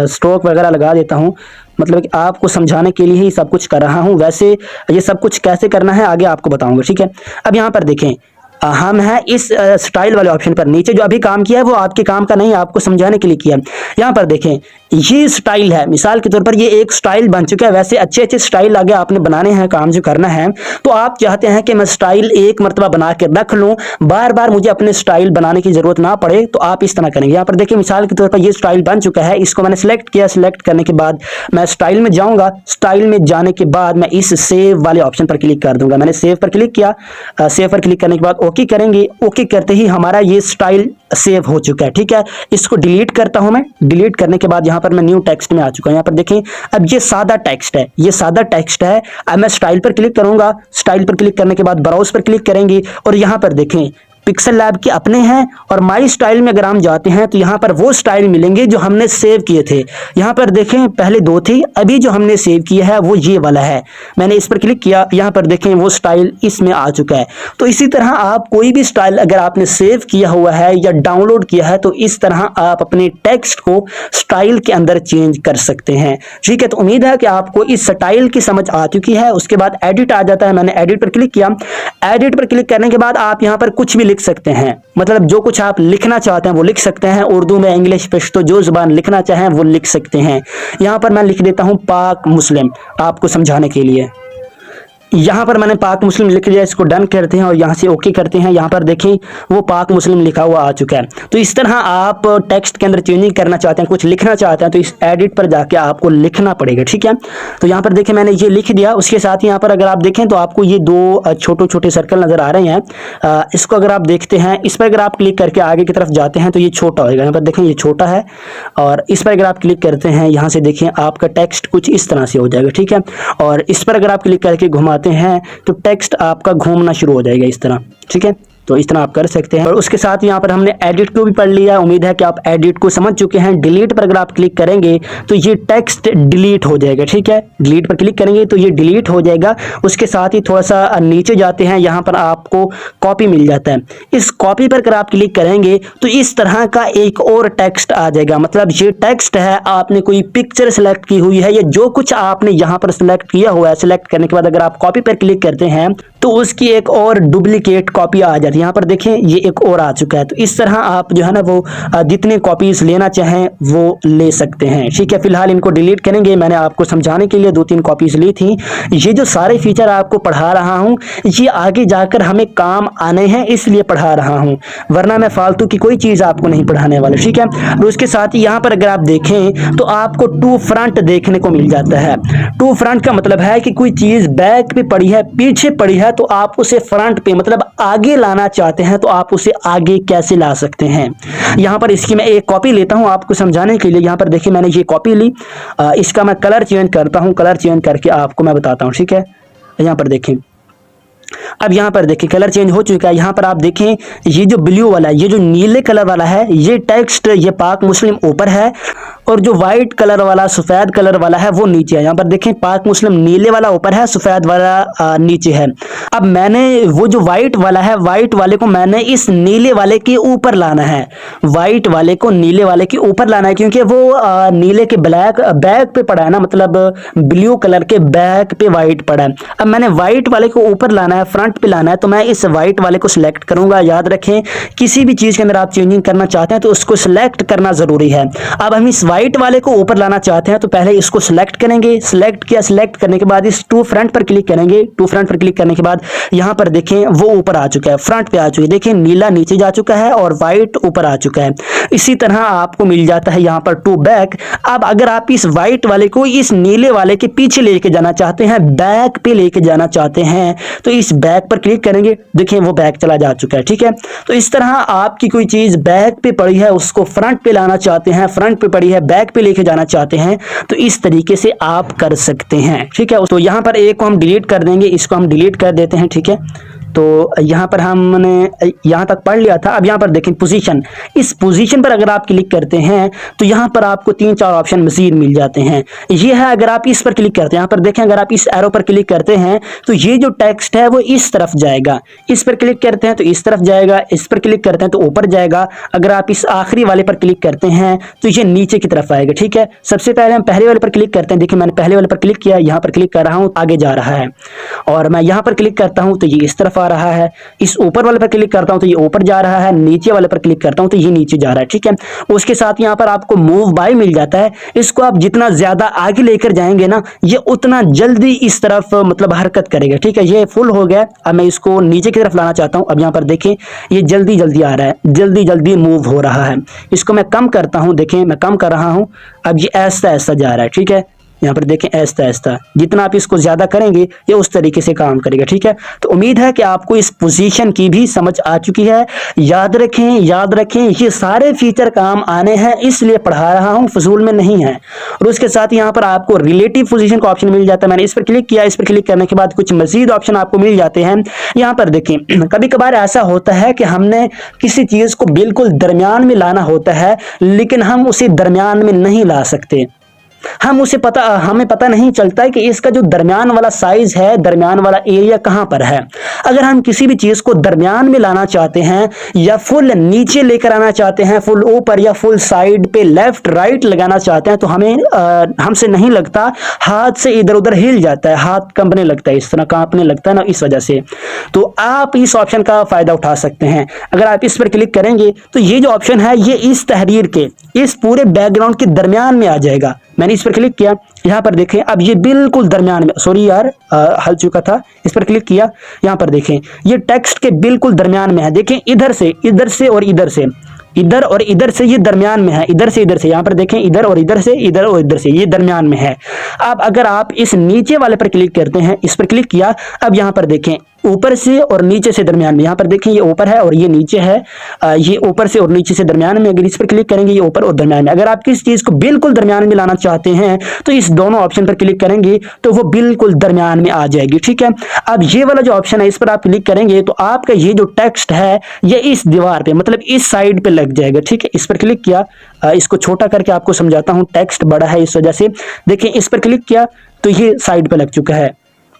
स्ट्रोक वगैरह लगा देता हूँ, मतलब कि आपको समझाने के लिए ही सब कुछ कर रहा हूँ। वैसे ये सब कुछ कैसे करना है आगे आपको बताऊंगा। ठीक है, अब यहाँ पर देखें हम हैं इस स्टाइल वाले ऑप्शन पर, नीचे जो अभी काम किया है वो आपके काम का नहीं, आपको समझाने के लिए किया। यहाँ पर देखें ये स्टाइल है, मिसाल के तौर पर ये एक स्टाइल बन चुका है। वैसे अच्छे अच्छे स्टाइल आगे आपने बनाने हैं, काम जो करना है, तो आप चाहते हैं कि मैं स्टाइल एक मरतबा बना के रख लूँ, बार बार मुझे अपने स्टाइल बनाने की जरूरत ना पड़े, तो आप इस तरह करेंगे। यहाँ पर देखिए मिसाल के तौर पर ये स्टाइल बन चुका है, इसको मैंने सिलेक्ट किया, सिलेक्ट करने के बाद मैं स्टाइल में जाऊँगा, स्टाइल में जाने के बाद मैं इस सेव वाले ऑप्शन पर क्लिक कर दूंगा। मैंने सेव पर क्लिक किया, सेव पर क्लिक करने के बाद ओके करेंगे, ओके करते ही हमारा ये स्टाइल सेव हो चुका है। ठीक है, इसको डिलीट करता हूं मैं, डिलीट करने के बाद यहाँ पर मैं न्यू टेक्स्ट में आ चुका हूं। यहाँ पर देखें अब ये सादा टेक्स्ट है, ये सादा टेक्स्ट है। अब मैं स्टाइल पर क्लिक करूंगा, स्टाइल पर क्लिक करने के बाद ब्राउज पर क्लिक करेंगे और यहाँ पर देखें पिक्सल लैब के अपने हैं, और माई स्टाइल में अगर हम जाते हैं तो यहाँ पर वो स्टाइल मिलेंगे जो हमने सेव किए थे। यहाँ पर देखें पहले 2 थी, अभी जो हमने सेव किया है वो ये वाला है। मैंने इस पर क्लिक किया, यहाँ पर देखें वो स्टाइल इसमें आ चुका है। तो इसी तरह आप कोई भी स्टाइल अगर आपने सेव किया हुआ है या डाउनलोड किया है तो इस तरह आप अपने टेक्स्ट को स्टाइल के अंदर चेंज कर सकते हैं। ठीक है, तो उम्मीद है कि आपको इस स्टाइल की समझ आ चुकी है। उसके बाद एडिट आ जाता है, मैंने एडिट पर क्लिक किया। एडिट पर क्लिक करने के बाद आप यहाँ पर कुछ भी लिख सकते हैं, मतलब जो कुछ आप लिखना चाहते हैं वो लिख सकते हैं, उर्दू में, इंग्लिश, पश्तो, जो जुबान लिखना चाहें वो लिख सकते हैं। यहाँ पर मैं लिख देता हूँ पाक मुस्लिम, आपको समझाने के लिए। यहाँ पर मैंने पाक मुस्लिम लिख लिया, इसको डन करते हैं और यहाँ से ओके करते हैं। यहाँ पर देखें वो पाक मुस्लिम लिखा हुआ आ चुका है। तो इस तरह आप टेक्स्ट के अंदर चेंजिंग करना चाहते हैं, कुछ लिखना चाहते हैं तो इस एडिट पर जाके आपको लिखना पड़ेगा। ठीक है, तो यहाँ पर देखें मैंने ये लिख दिया। उसके साथ ही यहाँ पर अगर आप देखें तो आपको ये 2 छोटे छोटे सर्कल नजर आ रहे हैं। इसको अगर आप देखते हैं, इस पर अगर आप क्लिक करके आगे की तरफ जाते हैं तो ये छोटा होगा। यहाँ पर देखें ये छोटा है, और इस पर अगर आप क्लिक करते हैं यहाँ से देखें आपका टेक्स्ट कुछ इस तरह से हो जाएगा। ठीक है, और इस पर अगर आप क्लिक करके घुमाते हैं तो टेक्स्ट आपका घूमना शुरू हो जाएगा इस तरह। ठीक है, तो इस तरह आप कर सकते हैं। और उसके साथ यहाँ पर हमने एडिट को भी पढ़ लिया। उम्मीद है कि आप एडिट को समझ चुके हैं। डिलीट पर अगर आप क्लिक करेंगे तो ये टेक्स्ट डिलीट हो जाएगा। ठीक है, डिलीट पर क्लिक करेंगे तो ये डिलीट हो जाएगा। उसके साथ ही थोड़ा सा नीचे जाते हैं, यहाँ पर आपको कॉपी मिल जाता है। इस कॉपी पर अगर आप क्लिक करेंगे तो इस तरह का एक और टेक्स्ट आ जाएगा। मतलब ये टेक्स्ट है, आपने कोई पिक्चर सेलेक्ट की हुई है या जो कुछ आपने यहाँ पर सेलेक्ट किया हुआ है, सेलेक्ट करने के बाद अगर आप कॉपी पर क्लिक करते हैं तो उसकी एक और डुप्लीकेट कॉपी आ जाती है। यहाँ पर देखें ये एक और आ चुका है। तो इस तरह आप जो है ना वो जितने कॉपीज लेना चाहें वो ले सकते हैं। ठीक है, फिलहाल इनको डिलीट करेंगे। मैंने आपको समझाने के लिए 2-3 कॉपीज ली थी। ये जो सारे फीचर आपको पढ़ा रहा हूँ ये आगे जाकर हमें काम आने हैं, इसलिए पढ़ा रहा हूँ, वरना मैं फालतू की कोई चीज आपको नहीं पढ़ाने वाला। ठीक है, तो उसके साथ ही यहाँ पर अगर आप देखें तो आपको टू फ्रंट देखने को मिल जाता है। टू फ्रंट का मतलब है कि कोई चीज बैक पे पड़ी है, पीछे पड़ी है, तो आप उसे फ्रंट पे मतलब आगे लाना चाहते हैं तो आप उसे आगे कैसे ला सकते हैं। यहां पर इसकी मैं एक कॉपी लेता हूं आपको समझाने के लिए। यहां पर देखिए मैंने ये कॉपी ली, इसका मैं कलर चेंज करता हूं। कलर चेंज करके आपको मैं बताता हूं। ठीक है, यहां पर देखें, अब यहाँ पर देखिए कलर चेंज हो चुका है। यहाँ पर आप देखें ये जो ब्लू वाला है, ये जो नीले कलर वाला है, ये टेक्स्ट ये पाक मुस्लिम ऊपर है, और जो व्हाइट कलर वाला, सफेद कलर वाला है वो नीचे है। यहाँ पर देखें पाक मुस्लिम नीले वाला ऊपर है, सफेद वाला नीचे है। अब मैंने वो जो व्हाइट वाला है, व्हाइट वाले को मैंने इस नीले वाले के ऊपर लाना है। व्हाइट वाले को नीले वाले के ऊपर लाना है, क्योंकि वो नीले के ब्लैक बैक पे पड़ा है ना, मतलब ब्लू कलर के बैक पे व्हाइट पड़ा है। अब मैंने व्हाइट वाले को ऊपर लाना है, फ्रंट पे लाना है, तो मैं इस व्हाइट वाले को सिलेक्ट करूंगा। याद रखें किसी भी चीज के अंदर आप चेंजिंग करना चाहते हैं तो उसको सिलेक्ट करना जरूरी है। अब हम इस व्हाइट वाले को ऊपर लाना चाहते हैं तो पहले इसको सिलेक्ट करेंगे। सिलेक्ट किया, सिलेक्ट करने के बाद इस टू फ्रंट पर क्लिक करेंगे। टू फ्रंट पर क्लिक करने के बाद यहां पर देखें वो ऊपर आ चुका है, फ्रंट पे आ चुका है। देखिए नीला नीचे जा चुका है और व्हाइट ऊपर आ चुका है। इसी तरह आपको मिल जाता है यहां पर टू बैक। अब अगर आप इस व्हाइट वाले को इस नीले वाले के पीछे लेके जाना चाहते हैं, बैक पे लेके जाना चाहते हैं, तो इस बैक पर क्लिक करेंगे। देखिए वो बैक चला जा चुका है। ठीक है, तो इस तरह आपकी कोई चीज बैक पे पड़ी है उसको फ्रंट पे लाना चाहते हैं, फ्रंट पे पड़ी है बैक पे लेके जाना चाहते हैं, तो इस तरीके से आप कर सकते हैं। ठीक है, तो यहां पर एक को हम डिलीट कर देंगे, इसको हम डिलीट कर देते हैं। ठीक है, तो यहाँ पर हमने यहाँ तक पढ़ लिया था। अब यहाँ पर देखें पोजीशन, इस पोजीशन पर अगर आप क्लिक करते हैं तो यहाँ पर आपको 3-4 ऑप्शन मजीद मिल जाते हैं। ये है अगर आप इस पर क्लिक करते हैं, यहाँ पर देखें अगर आप इस एरो पर क्लिक करते हैं तो ये जो टेक्स्ट है वो इस तरफ जाएगा। इस पर क्लिक करते हैं तो इस तरफ जाएगा, इस पर क्लिक करते हैं तो ऊपर जाएगा। अगर आप इस आखिरी वाले पर क्लिक करते हैं तो ये नीचे की तरफ आएगा। ठीक है, सबसे पहले हम पहले वाले पर क्लिक करते हैं। देखिए मैंने पहले वाले पर क्लिक किया, यहाँ पर क्लिक कर रहा हूँ, आगे जा रहा है। और मैं यहाँ पर क्लिक करता हूँ तो ये इस तरफ रहा है। इस ऊपर वाले पर क्लिक करता हूं तो ये ऊपर जा रहा है, नीचे वाले पर क्लिक करता हूं तो ये नीचे जा रहा है। ठीक है, उसके साथ यहां पर आपको मूव बाय मिल जाता है। इसको आप जितना ज्यादा आगे लेकर जाएंगे ना, ये उतना जल्दी इस तरफ मतलब हरकत करेगा। ठीक है, ये फुल हो गया। अब मैं इसको नीचे की तरफ लाना चाहता हूं। अब यहां पर देखें ये जल्दी जल्दी आ रहा है, जल्दी जल्दी मूव हो रहा है। इसको मैं कम करता हूं, देखें मैं कम कर रहा हूं, अब ये ऐसा ऐसा जा रहा है। ठीक है, यहाँ पर देखें ऐसा ऐसा, जितना आप इसको ज्यादा करेंगे ये उस तरीके से काम करेगा। ठीक है, तो उम्मीद है कि आपको इस पोजीशन की भी समझ आ चुकी है। याद रखें ये सारे फीचर काम आने हैं, इसलिए पढ़ा रहा हूँ, फजूल में नहीं है। और उसके साथ यहाँ पर आपको रिलेटिव पोजीशन का ऑप्शन मिल जाता है। मैंने इस पर क्लिक किया, इस पर क्लिक करने के बाद कुछ मजीद ऑप्शन आपको मिल जाते हैं। यहाँ पर देखें कभी कभार ऐसा होता है कि हमने किसी चीज को बिल्कुल दरमियान में लाना होता है, लेकिन हम उसे दरमियान में नहीं ला सकते। हमें पता नहीं चलता है कि इसका जो दरमियान वाला साइज है, दरमियान वाला एरिया कहां पर है। अगर हम किसी भी चीज को दरमियान में लाना चाहते हैं या फुल नीचे लेकर आना चाहते हैं, फुल ऊपर या फुल साइड पे लेफ्ट राइट लगाना चाहते हैं, तो हमसे नहीं लगता, हाथ से इधर उधर हिल जाता है, हाथ कंपने लगता है, इस तरह कांपने लगता है ना, इस वजह से। तो आप इस ऑप्शन का फायदा उठा सकते हैं। अगर आप इस पर क्लिक करेंगे तो ये जो ऑप्शन है ये इस तहरीर के इस पूरे बैकग्राउंड के दरमियान में आ जाएगा। मैंने इस पर क्लिक किया, यहाँ पर देखें अब ये बिल्कुल दरमियान में, सॉरी यार हल चुका था, इस पर क्लिक किया, यहाँ पर देखें ये टेक्स्ट के बिल्कुल दरमियान में है। देखें इधर से और इधर से, इधर और इधर से ये दरमियान में है, इधर से यहाँ पर देखें इधर और इधर से ये दरमियान में है। अब अगर आप इस नीचे वाले पर क्लिक करते हैं, इस पर क्लिक किया, अब यहाँ पर देखें ऊपर से और नीचे से दरमियान में, यहाँ पर देखें ये ऊपर है और ये नीचे है, ये ऊपर से और नीचे से दरमियान में। अगर इस पर क्लिक करेंगे ये ऊपर और दरमियान में। अगर आप किस चीज को बिल्कुल दरमियान में लाना चाहते हैं तो इस दोनों ऑप्शन पर क्लिक करेंगे तो वो बिल्कुल दरमियान में आ जाएगी। ठीक है, अब ये वाला जो ऑप्शन है इस पर आप क्लिक करेंगे तो आपका ये जो टेक्स्ट है ये इस दीवार पे, मतलब इस साइड पे लग जाएगा। ठीक है, इस पर क्लिक किया, इसको छोटा करके आपको समझाता हूँ, टेक्स्ट बड़ा है इस वजह से। देखें इस पर क्लिक किया तो ये साइड पे लग चुका है।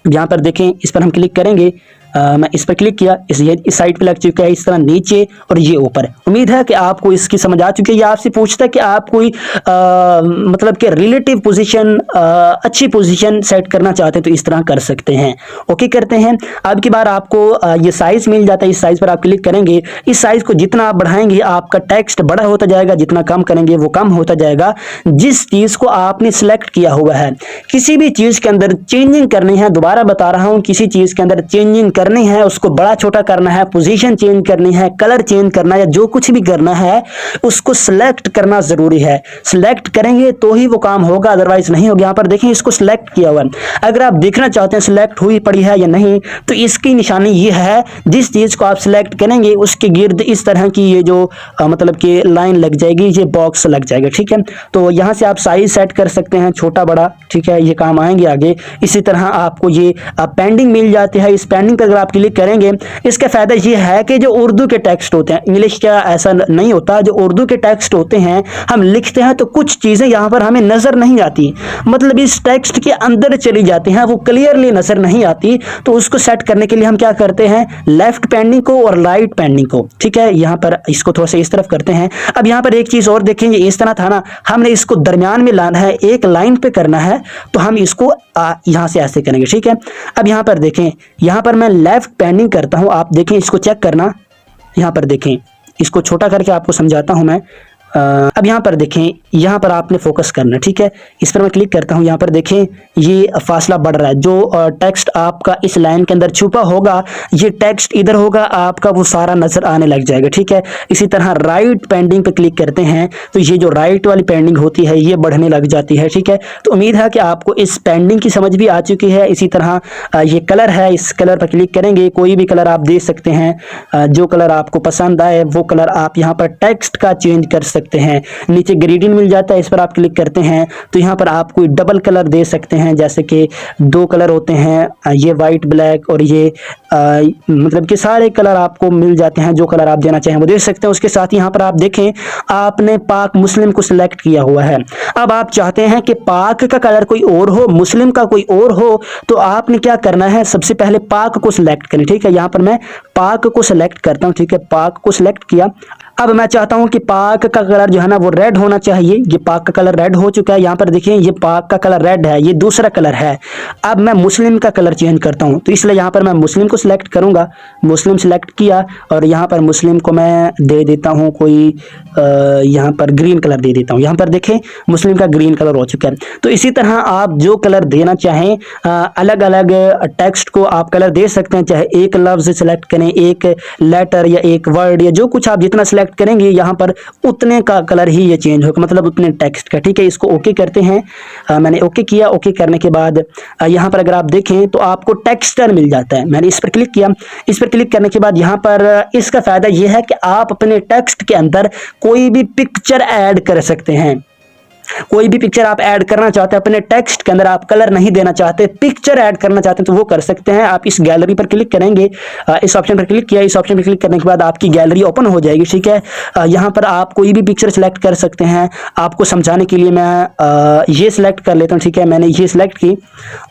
यहाँ पर देखें इस पर हम क्लिक करेंगे, मैं इस पर क्लिक किया, इस साइड पे लग चुका है, इस तरह नीचे और ये ऊपर। उम्मीद है कि आपको इसकी समझ आ चुकी है। या आपसे पूछता है कि आप कोई मतलब कि रिलेटिव पोजीशन, अच्छी पोजीशन सेट करना चाहते हैं तो इस तरह कर सकते हैं। ओके करते हैं। अब की बार आपको ये साइज मिल जाता है, इस साइज पर आप क्लिक करेंगे, इस साइज को जितना आप बढ़ाएंगे आपका टेक्स्ट बड़ा होता जाएगा, जितना कम करेंगे वो कम होता जाएगा। जिस चीज को आपने सिलेक्ट किया हुआ है, किसी भी चीज के अंदर चेंजिंग करनी है, दोबारा बता रहा हूं, किसी चीज के अंदर चेंजिंग करनी है, उसको बड़ा छोटा करना है, पोजीशन चेंज करनी है, कलर चेंज करना है, या जो कुछ भी करना है उसको सिलेक्ट करना जरूरी है। सिलेक्ट करेंगे तो ही वो काम होगा, अदरवाइज नहीं होगा। यहाँ पर देखें इसको सिलेक्ट किया हुआ है। अगर आप देखना चाहते हैं सिलेक्ट हुई पड़ी है या नहीं, तो इसकी निशानी ये है, जिस चीज को आप सिलेक्ट करेंगे उसके गिर्द इस तरह की ये जो मतलब कि लाइन लग जाएगी, ये बॉक्स लग जाएगा। ठीक है, तो यहाँ से आप साइज सेट कर सकते हैं, छोटा बड़ा। ठीक है, ये काम आएंगे आगे। इसी तरह आपको ये पेंडिंग मिल जाती है। इस पेंडिंग पर अगर आप क्लिक करेंगे, इसका फायदा ये है कि जो उर्दू के टेक्स्ट होते हैं, इंग्लिश का ऐसा नहीं होता, जो उर्दू के टेक्स्ट होते हैं हम लिखते हैं तो कुछ चीजें यहाँ पर हमें नजर नहीं आती, मतलब इस टेक्स्ट के अंदर चली जाती हैं, वो क्लियरली नजर नहीं आती। तो उसको सेट करने के लिए हम क्या करते हैं, लेफ्ट पेंडिंग को और राइट पेंडिंग को। ठीक है, यहाँ पर इसको थोड़ा सा इस तरफ करते हैं। अब यहाँ पर एक चीज और देखेंगे, इस तरह था ना, हमने इसको दरमियान में लाना है, एक लाइन पे करना है, तो हम इसको यहाँ से ऐसे करेंगे। ठीक है, अब यहाँ पर देखें, यहाँ पर मैं लेफ्ट पेंडिंग करता हूं, आप देखें, इसको चेक करना। यहाँ पर देखें, इसको छोटा करके आपको समझाता हूं मैं। अब यहाँ पर देखें, यहाँ पर आपने फोकस करना। ठीक है, इस पर मैं क्लिक करता हूँ। यहाँ पर देखें ये फासला बढ़ रहा है, जो टेक्स्ट आपका इस लाइन के अंदर छुपा होगा, ये टेक्स्ट इधर होगा आपका, वो सारा नजर आने लग जाएगा। ठीक है, इसी तरह राइट पेंडिंग पे क्लिक करते हैं तो ये जो राइट वाली पेंडिंग होती है ये बढ़ने लग जाती है। ठीक है, तो उम्मीद है कि आपको इस पेंडिंग की समझ भी आ चुकी है। इसी तरह ये कलर है, इस कलर पर क्लिक करेंगे, कोई भी कलर आप दे सकते हैं, जो कलर आपको पसंद आए वो कलर आप यहाँ पर टेक्स्ट का चेंज कर सकते हैं। नीचे ग्रेडियंट मिल जाता है, इस पर आप क्लिक करते हैं तो यहाँ पर आप कोई डबल कलर दे सकते हैं, जैसे कि 2 कलर होते हैं, ये वाइट ब्लैक और ये मतलब कि सारे कलर आपको मिल जाते हैं, जो कलर आप देना चाहें वो दे सकते हैं। उसके साथ यहाँ पर आप देखें आपने पाक मुस्लिम को सिलेक्ट किया हुआ है। अब आप चाहते हैं कि पाक का कलर कोई और हो, मुस्लिम का कोई और हो, तो आपने क्या करना है, सबसे पहले पाक को सिलेक्ट करें। ठीक है, यहाँ पर मैं पाक को सिलेक्ट करता हूँ। ठीक है, पाक को सिलेक्ट किया। अब मैं चाहता हूं कि पाक का कलर जो है ना वो रेड होना चाहिए। ये पाक का कलर रेड हो चुका है, यहाँ पर देखिए ये पाक का कलर रेड है, ये दूसरा कलर है। अब मैं मुस्लिम का कलर चेंज करता हूं, तो इसलिए यहाँ पर मैं मुस्लिम को सिलेक्ट करूंगा। मुस्लिम सिलेक्ट किया और यहाँ पर मुस्लिम को मैं दे देता हूँ कोई यहाँ पर ग्रीन कलर दे देता हूँ। यहाँ पर देखें मुस्लिम का ग्रीन कलर हो चुका है। तो इसी तरह आप जो कलर देना चाहें, अलग अलग टेक्स्ट को आप कलर दे सकते हैं, चाहे एक लफ्ज सिलेक्ट करें, एक लेटर या एक वर्ड या जो कुछ आप जितना सिलेक्ट सिलेक्ट करेंगे यहाँ पर उतने का कलर ही ये चेंज होगा, मतलब उतने टेक्स्ट का। ठीक है, इसको ओके करते हैं। मैंने ओके किया। ओके करने के बाद यहाँ पर अगर आप देखें तो आपको टेक्सचर मिल जाता है। मैंने इस पर क्लिक किया। इस पर क्लिक करने के बाद यहाँ पर इसका फायदा ये है कि आप अपने टेक्स्ट के अंदर कोई भी पिक्चर ऐड कर सकते हैं। कोई भी पिक्चर आप ऐड करना चाहते हैं अपने टेक्स्ट के अंदर, आप कलर नहीं देना चाहते, पिक्चर ऐड करना चाहते हैं तो वो कर सकते हैं। आप इस गैलरी पर क्लिक करेंगे, इस ऑप्शन पर क्लिक किया। इस ऑप्शन पर क्लिक करने के बाद आपकी गैलरी ओपन हो जाएगी। ठीक है, यहाँ पर आप कोई भी पिक्चर सेलेक्ट कर सकते हैं। आपको समझाने के लिए मैं ये सिलेक्ट कर लेता हूँ। ठीक है, मैंने ये सिलेक्ट की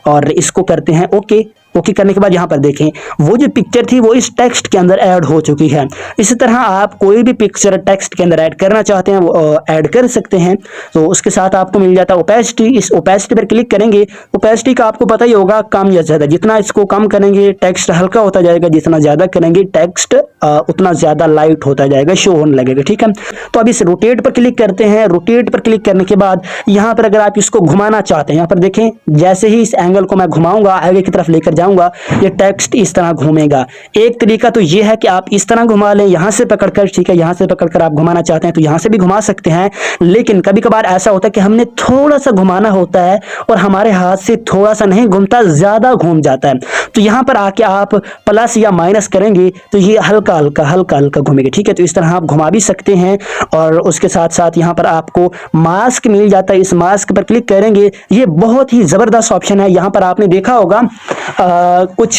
और इसको करते हैं ओके। ओके करने के बाद यहाँ पर देखें वो जो पिक्चर थी वो इस टेक्स्ट के अंदर ऐड हो चुकी है। इसी तरह आप कोई भी पिक्चर टेक्स्ट के अंदर ऐड करना चाहते हैं वो ऐड कर सकते हैं। तो उसके साथ आपको मिल जाता है ओपेसिटी। इस ओपेसिटी पर क्लिक करेंगे। ओपेसिटी का आपको पता ही होगा कम या ज़्यादा, जितना इसको कम करेंगे टेक्स्ट हल्का होता जाएगा, जितना ज़्यादा करेंगे टेक्स्ट उतना ज़्यादा लाइट होता जाएगा, शो होने लगेगा। ठीक है, तो अब इस रोटेट पर क्लिक करते हैं। रोटेट पर क्लिक करने के बाद यहाँ पर अगर आप इसको घुमाना चाहते हैं, यहाँ पर देखें जैसे ही इस एंगल को मैं घुमाऊंगा आगे की तरफ लेकर जाऊंगा, ये टेक्स्ट इस तरह घूमेगा। एक तरीका तो ये है कि आप इस तरह घुमा लें, यहां से पकड़कर। ठीक है, यहां से पकड़कर आप घुमाना चाहते हैं तो यहां से भी घुमा सकते हैं। लेकिन कभी कभार ऐसा होता है कि हमने थोड़ा सा घुमाना होता है और हमारे हाथ से थोड़ा सा नहीं घूमता, ज्यादा घूम जाता है। तो यहां पर आके आप प्लस या माइनस करेंगे तो ये हल्का हल्का घूमेगा। ठीक है, तो इस तरह आप घुमा भी सकते हैं। और उसके साथ साथ यहाँ पर आपको मास्क मिल जाता है। इस मास्क पर क्लिक करेंगे, ये बहुत ही जबरदस्त ऑप्शन है। यहाँ पर आपने देखा होगा कुछ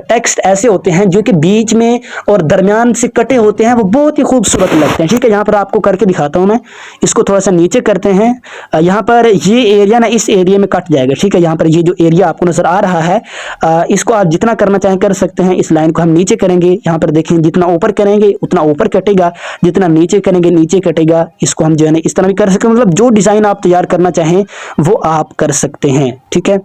टेक्स्ट ऐसे होते हैं जो कि बीच में और दरमियान से कटे होते हैं, वो बहुत ही खूबसूरत लगते हैं। ठीक है, यहाँ पर आपको करके दिखाता हूँ मैं। इसको थोड़ा सा नीचे करते हैं। यहाँ पर ये एरिया ना इस एरिया में कट जाएगा। ठीक है, यहाँ पर ये जो एरिया आपको नजर आ रहा है इसको आप जितना करना चाहें कर सकते हैं। इस लाइन को हम नीचे करेंगे। यहाँ पर देखें जितना ऊपर करेंगे उतना ऊपर कटेगा, जितना नीचे करेंगे नीचे कटेगा। इसको हम जो है इस तरह भी कर सकते हैं, मतलब जो डिजाइन आप तैयार करना चाहें वो आप कर सकते हैं। ठीक है,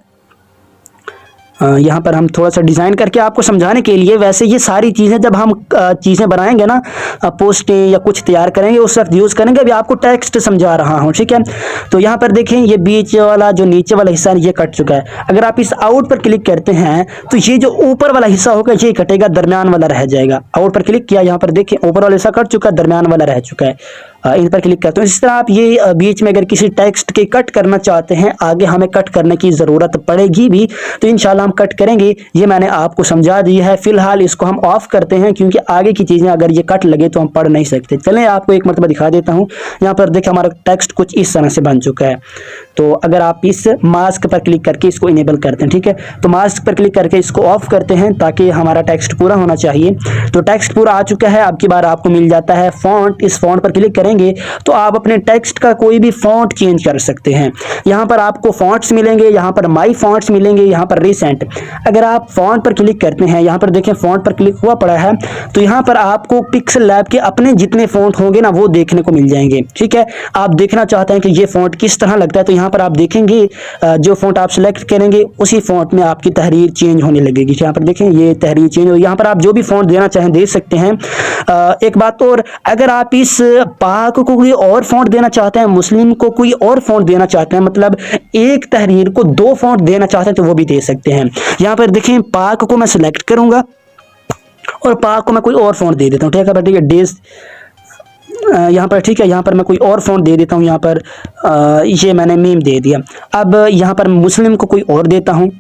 यहाँ पर हम थोड़ा सा डिज़ाइन करके आपको समझाने के लिए, वैसे ये सारी चीज़ें जब हम चीज़ें बनाएंगे ना, पोस्टें या कुछ तैयार करेंगे उस वक्त यूज़ करेंगे। अभी आपको टेक्स्ट समझा रहा हूँ। ठीक है, तो यहाँ पर देखें ये बीच वाला जो नीचे वाला हिस्सा है ये कट चुका है। अगर आप इस आउट पर क्लिक करते हैं तो ये जो ऊपर वाला हिस्सा होगा ये कटेगा, दरमियान वाला रह जाएगा। आउट पर क्लिक किया, यहाँ पर देखें ऊपर वाला हिस्सा कट चुका है, दरमियान वाला रह चुका है। इन पर क्लिक करते हैं। इस तरह आप ये बीच में अगर किसी टेक्स्ट के कट करना चाहते हैं, आगे हमें कट करने की ज़रूरत पड़ेगी भी तो इंशाल्लाह हम कट करेंगे। ये मैंने आपको समझा दी है। फिलहाल इसको हम ऑफ करते हैं क्योंकि आगे की चीज़ें अगर ये कट लगे तो हम पढ़ नहीं सकते। चलें आपको एक मरतबा दिखा देता हूँ। यहाँ पर देखिए हमारा टेक्स्ट कुछ इस तरह से बन चुका है। तो अगर आप इस मास्क पर क्लिक करके इसको इनेबल करते हैं, ठीक है, तो मास्क पर क्लिक करके इसको ऑफ करते हैं ताकि हमारा टेक्स्ट पूरा होना चाहिए। तो टेक्स्ट पूरा आ चुका है। अब की बार आपको मिल जाता है फॉन्ट। इस फॉन्ट पर क्लिक करेंगे तो आप अपने टेक्स्ट का कोई भी फॉन्ट चेंज कर सकते हैं। यहाँ पर आपको फॉन्ट्स मिलेंगे, यहाँ पर माई फॉन्ट्स मिलेंगे, यहाँ पर रिसेंट। अगर आप फॉन्ट पर क्लिक करते हैं, यहाँ पर देखें फॉन्ट पर क्लिक हुआ पड़ा है, तो यहाँ पर आपको पिक्सल लैब के अपने जितने फॉन्ट होंगे ना वो देखने को मिल जाएंगे। ठीक है, आप देखना चाहते हैं कि ये फॉन्ट किस तरह लगता है तो यहाँ पर आप देखेंगे जो फॉन्ट आप सेलेक्ट करेंगे उसी फॉन्ट में आपकी तहरीर चेंज होने लगेगी। यहाँ पर देखें ये तहरीर चेंज हो। यहाँ पर आप जो भी फॉन्ट देना चाहें दे सकते हैं। एक बात और, अगर आप इस पाक को कोई और फॉन्ट देना चाहते हैं, मुस्लिम को कोई और फॉन्ट देना चाहते हैं, मतलब एक तहरीर को दो फॉन्ट देना चाहते हैं तो वो भी दे सकते हैं। यहाँ पर देखें पाक को मैं सिलेक्ट करूंगा और पाक को मैं कोई और फॉन्ट दे देता हूँ। ठीक है, डेज यहाँ पर, ठीक है, यहाँ पर मैं कोई और फॉन्ट दे देता हूँ। यहाँ पर ये मैंने मीम दे दिया। अब यहाँ पर मुस्लिम को कोई और देता हूँ।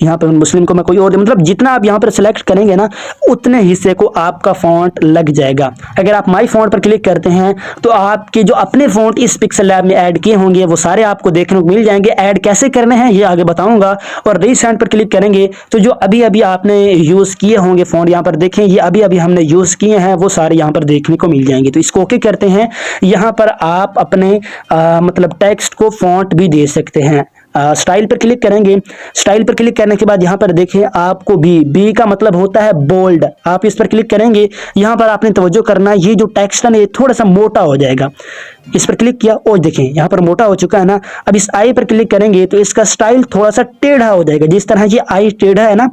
यहाँ पर मुस्लिम को मैं कोई और, मतलब जितना आप यहाँ पर सिलेक्ट करेंगे ना उतने हिस्से को आपका फॉन्ट लग जाएगा। अगर आप माई फॉन्ट पर क्लिक करते हैं तो आपके जो अपने फॉन्ट इस पिक्सल लैब में ऐड किए होंगे वो सारे आपको देखने को मिल जाएंगे। ऐड कैसे करने हैं ये आगे बताऊंगा। और रीसेंट पर क्लिक करेंगे तो जो अभी अभी आपने यूज़ किए होंगे फॉन्ट, यहाँ पर देखें ये अभी अभी हमने यूज़ किए हैं वो सारे यहाँ पर देखने को मिल जाएंगे। तो इसको ओके करते हैं। यहाँ पर आप अपने मतलब टेक्स्ट को फॉन्ट भी दे सकते हैं। स्टाइल पर क्लिक करेंगे। स्टाइल पर क्लिक करने के बाद यहाँ पर देखें आपको बी का मतलब होता है बोल्ड। आप इस पर क्लिक करेंगे। यहाँ पर आपने तवज्जो करना है, ये जो टेक्स्ट है ना ये थोड़ा सा मोटा हो जाएगा। इस पर क्लिक किया और देखें यहाँ पर मोटा हो चुका है ना। अब इस आई पर क्लिक करेंगे तो इसका स्टाइल थोड़ा सा टेढ़ा हो जाएगा। जिस तरह ये आई टेढ़ा है ना,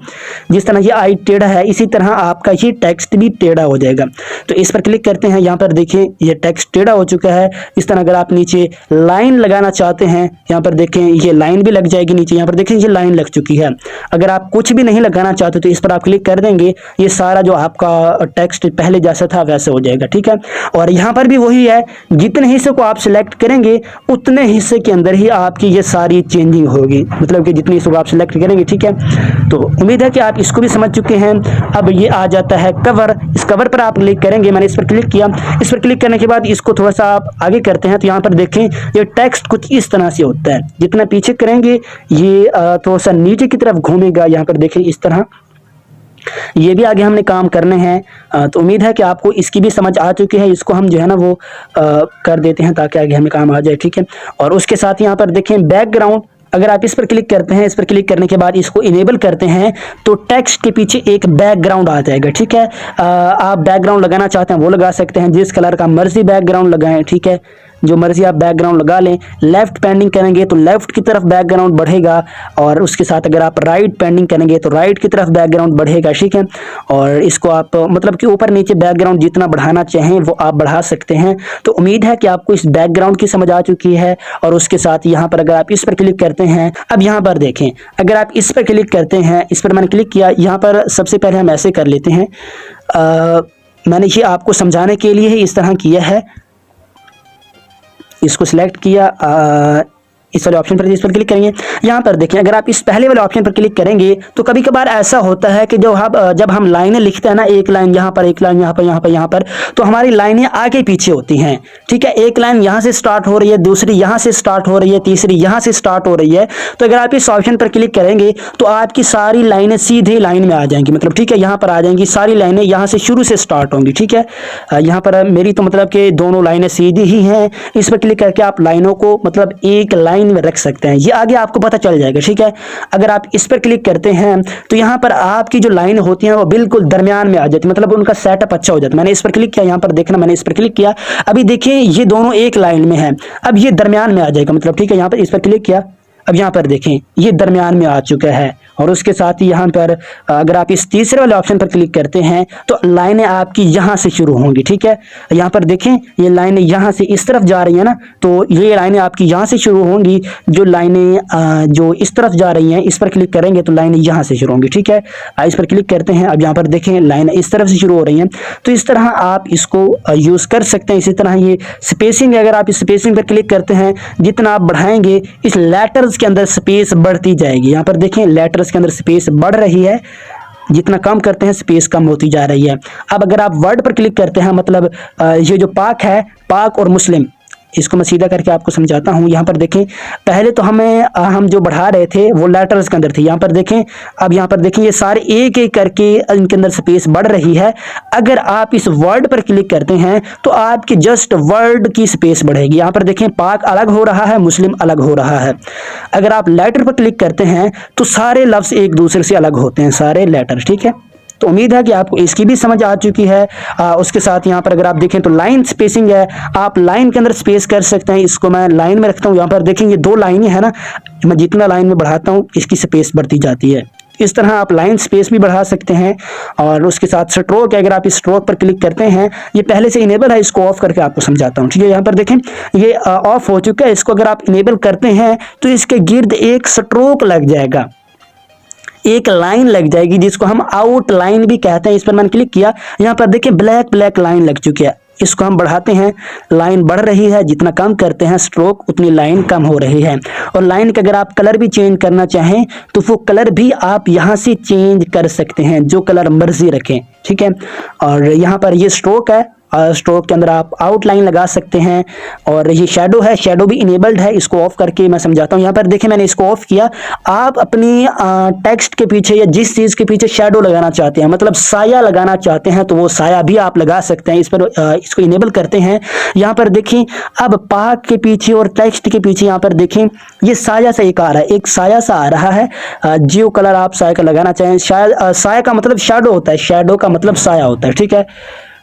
जिस तरह ये आई टेढ़ा है, इसी तरह आपका ये टेक्स्ट भी टेढ़ा हो जाएगा। तो इस पर क्लिक करते हैं, यहाँ पर देखें ये टेक्स्ट टेढ़ा हो चुका है। इस तरह अगर आप नीचे लाइन लगाना चाहते हैं, यहाँ पर देखें ये लाइन भी लग जाएगी नीचे, यहाँ पर देखें ये लाइन लग चुकी है। अगर आप कुछ भी नहीं लगाना चाहते तो इस पर आप क्लिक कर देंगे, ये सारा जो आपका टेक्स्ट पहले जैसा था वैसे हो जाएगा, ठीक है। और यहाँ पर भी वही है, जितने हिस्से को आप सिलेक्ट करेंगे उतने हिस्से के अंदर ही आपकी ये सारी चेंजिंग होगी, मतलब कि जितने हिस्से को आप सिलेक्ट करेंगे, ठीक है। तो उम्मीद है कि आप इसको भी समझ चुके हैं। अब ये आ जाता है कवर। इस कवर पर आप क्लिक करेंगे, मैंने इस पर क्लिक किया। इस पर क्लिक करने के बाद इसको थोड़ा सा आप आगे करते हैं तो यहाँ पर देखें ये टेक्स्ट कुछ इस तरह से होता है। जितना पीछे करेंगे ये थोड़ा सा नीचे की तरफ घूमेगा, यहाँ पर देखें इस तरह। ये भी आगे हमने काम करने हैं। तो उम्मीद है कि आपको इसकी भी समझ आ चुकी है। इसको हम जो है ना वो कर देते हैं ताकि आगे हमें काम आ जाए, ठीक है। और उसके साथ यहाँ पर देखें बैकग्राउंड, अगर आप इस पर क्लिक करते हैं, इस पर क्लिक करने के बाद इसको इनेबल करते हैं तो टेक्स्ट के पीछे एक बैकग्राउंड आ जाएगा, ठीक है। आप बैकग्राउंड लगाना चाहते हैं वो लगा सकते हैं, जिस कलर का मर्जी बैकग्राउंड लगाएं, ठीक है। जो मर्जी आप बैकग्राउंड लगा लें। लेफ्ट पेंडिंग करेंगे तो लेफ्ट की तरफ बैकग्राउंड बढ़ेगा, और उसके साथ अगर आप राइट पेंडिंग करेंगे तो राइट की तरफ बैकग्राउंड बढ़ेगा, ठीक है। और इसको आप मतलब कि ऊपर नीचे बैकग्राउंड जितना बढ़ाना चाहें वो आप बढ़ा सकते हैं। तो उम्मीद है कि आपको इस बैकग्राउंड की समझ आ चुकी है। और उसके साथ यहाँ पर अगर आप इस पर क्लिक करते हैं, अब यहाँ पर देखें अगर आप इस पर क्लिक करते हैं, इस पर मैंने क्लिक किया, यहाँ पर सबसे पहले हम ऐसे कर लेते हैं। मैंने ये आपको समझाने के लिए ही इस तरह किया है। इसको सिलेक्ट किया, इस वाले ऑप्शन पर इस पर क्लिक करेंगे। यहाँ पर देखिए अगर आप इस पहले वाले ऑप्शन पर क्लिक करेंगे तो कभी कभार ऐसा होता है कि जब हम लाइनें लिखते हैं ना, एक लाइन यहाँ पर, एक लाइन यहाँ पर, यहाँ पर, यहाँ पर, तो हमारी लाइनें आगे पीछे होती हैं, ठीक है। एक लाइन यहाँ से स्टार्ट हो रही है, दूसरी यहाँ से स्टार्ट हो रही है, तीसरी यहाँ से स्टार्ट हो रही है। तो अगर आप इस ऑप्शन पर क्लिक करेंगे तो आपकी सारी लाइनें सीधे लाइन में आ जाएंगी, मतलब ठीक है, यहाँ पर आ जाएंगी सारी लाइनें, यहाँ से शुरू से स्टार्ट होंगी, ठीक है। यहाँ पर मेरी तो मतलब कि दोनों लाइनें सीधी ही हैं। इस पर क्लिक करके आप लाइनों को मतलब एक लाइन में रख सकते हैं, ये आगे आपको पता चल जाएगा, ठीक है। अगर आप इस पर क्लिक करते हैं तो यहाँ पर आपकी जो लाइन होती हैं वो बिल्कुल दरमियान में आ जाती है, मतलब उनका सेटअप अच्छा हो जाता है। मैंने इस पर क्लिक किया, यहाँ पर देखना मैंने इस पर क्लिक किया, अभी देखिए ये दोनों एक लाइन में है, अब ये दरमियान में आ जाएगा, मतलब ठीक है। यहाँ पर इस पर क्लिक किया, अब यहाँ पर देखें ये दरमियान में आ चुका है। और उसके साथ ही यहाँ पर अगर आप इस तीसरे वाले ऑप्शन पर क्लिक करते हैं तो लाइनें आपकी यहाँ से शुरू होंगी, ठीक है। यहाँ पर देखें ये लाइनें यहाँ से इस तरफ जा रही हैं ना, तो ये लाइनें आपकी यहाँ से शुरू होंगी। जो लाइनें जो इस तरफ जा रही हैं इस पर क्लिक करेंगे तो लाइनें यहाँ से शुरू होंगी, ठीक है। इस पर क्लिक करते हैं, अब यहाँ पर देखें लाइनें इस तरफ से शुरू हो रही हैं। तो इस तरह आप इसको यूज़ कर सकते हैं। इसी तरह ये स्पेसिंग, अगर आप इस स्पेसिंग पर क्लिक करते हैं, जितना आप बढ़ाएंगे इस लेटर्स के अंदर स्पेस बढ़ती जाएगी। यहाँ पर देखें लेटर्स के अंदर स्पेस बढ़ रही है, जितना कम करते हैं स्पेस कम होती जा रही है। अब अगर आप वर्ड पर क्लिक करते हैं, मतलब ये जो पाक है, पाक और मुस्लिम, इसको मैं सीधा करके आपको समझाता हूँ। यहाँ पर देखें पहले तो हम जो बढ़ा रहे थे वो लेटर्स के अंदर थी, यहाँ पर देखें, अब यहाँ पर देखें ये सारे एक एक करके इनके अंदर स्पेस बढ़ रही है। अगर आप इस वर्ड पर क्लिक करते हैं तो आपकी जस्ट वर्ड की स्पेस बढ़ेगी। यहाँ पर देखें पाक अलग हो रहा है, मुस्लिम अलग हो रहा है। अगर आप लेटर पर क्लिक करते हैं तो सारे लफ्ज़ एक दूसरे से अलग होते हैं, सारे लेटर, ठीक है। तो उम्मीद है कि आपको इसकी भी समझ आ चुकी है। उसके साथ यहाँ पर अगर आप देखें तो लाइन स्पेसिंग है, आप लाइन के अंदर स्पेस कर सकते हैं। इसको मैं लाइन में रखता हूँ, यहाँ पर देखेंगे दो लाइन है ना, मैं जितना लाइन में बढ़ाता हूँ इसकी स्पेस बढ़ती जाती है। इस तरह आप लाइन स्पेस भी बढ़ा सकते हैं। और उसके साथ स्ट्रोक है, अगर आप इस स्ट्रोक पर क्लिक करते हैं, ये पहले से इनेबल है, इसको ऑफ करके आपको समझाता हूँ, ठीक है। यहाँ पर देखें ये ऑफ हो चुका है, इसको अगर आप इनेबल करते हैं तो इसके गिर्द एक स्ट्रोक लग जाएगा, एक लाइन लग जाएगी जिसको हम आउट लाइन भी कहते हैं। इस पर मैंने क्लिक किया, यहाँ पर देखिए ब्लैक ब्लैक लाइन लग चुकी है। इसको हम बढ़ाते हैं, लाइन बढ़ रही है, जितना कम करते हैं स्ट्रोक उतनी लाइन कम हो रही है। और लाइन का अगर आप कलर भी चेंज करना चाहें तो वो कलर भी आप यहाँ से चेंज कर सकते हैं, जो कलर मर्जी रखें, ठीक है। और यहाँ पर ये स्ट्रोक है, स्ट्रोक के अंदर आप आउटलाइन लगा सकते हैं। और ये शेडो है, शेडो भी इनेबल्ड है, इसको ऑफ करके मैं समझाता हूँ। यहाँ पर देखिए मैंने इसको ऑफ किया। आप अपनी टेक्स्ट के पीछे या जिस चीज़ के पीछे शेडो लगाना चाहते हैं, मतलब साया लगाना चाहते हैं, तो वो साया भी आप लगा सकते हैं। इस पर इसको इनेबल करते हैं। यहाँ पर देखें अब पाक के पीछे और टेक्स्ट के पीछे यहाँ पर देखें ये साया सा एक आ रहा है, एक साया सा आ रहा है। जो कलर आप साया का लगाना चाहें, शायद साया का मतलब शेडो होता है, शेडो का मतलब साया होता है, ठीक है।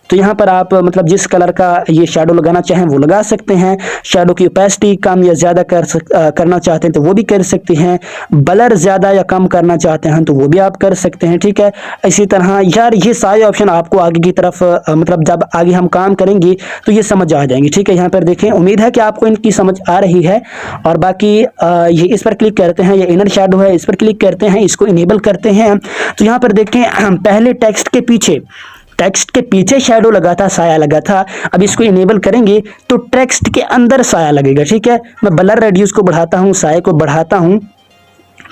तो यहाँ पर आप मतलब जिस कलर का ये शेडो लगाना चाहें वो लगा सकते हैं। शेडो की ओपेसिटी कम या ज़्यादा करना चाहते हैं तो वो भी कर सकते हैं। ब्लर ज़्यादा या कम करना चाहते हैं तो वो भी आप कर सकते हैं, ठीक है। इसी तरह यार ये सारे ऑप्शन आपको आगे की तरफ मतलब जब आगे हम काम करेंगे तो ये समझ आ जाएंगे, ठीक है। यहाँ पर देखें, उम्मीद है कि आपको इनकी समझ आ रही है। और बाकी ये इस पर क्लिक करते हैं, ये इनर शेडो है, इस पर क्लिक करते हैं, इसको इनेबल करते हैं। तो यहाँ पर देखें पहले टेक्स्ट के पीछे शेडो लगा था, साया लगा था। अब इसको इनेबल करेंगे तो टेक्स्ट के अंदर साया लगेगा, ठीक है। मैं ब्लर रेडियस को बढ़ाता हूँ, साया को बढ़ाता हूँ,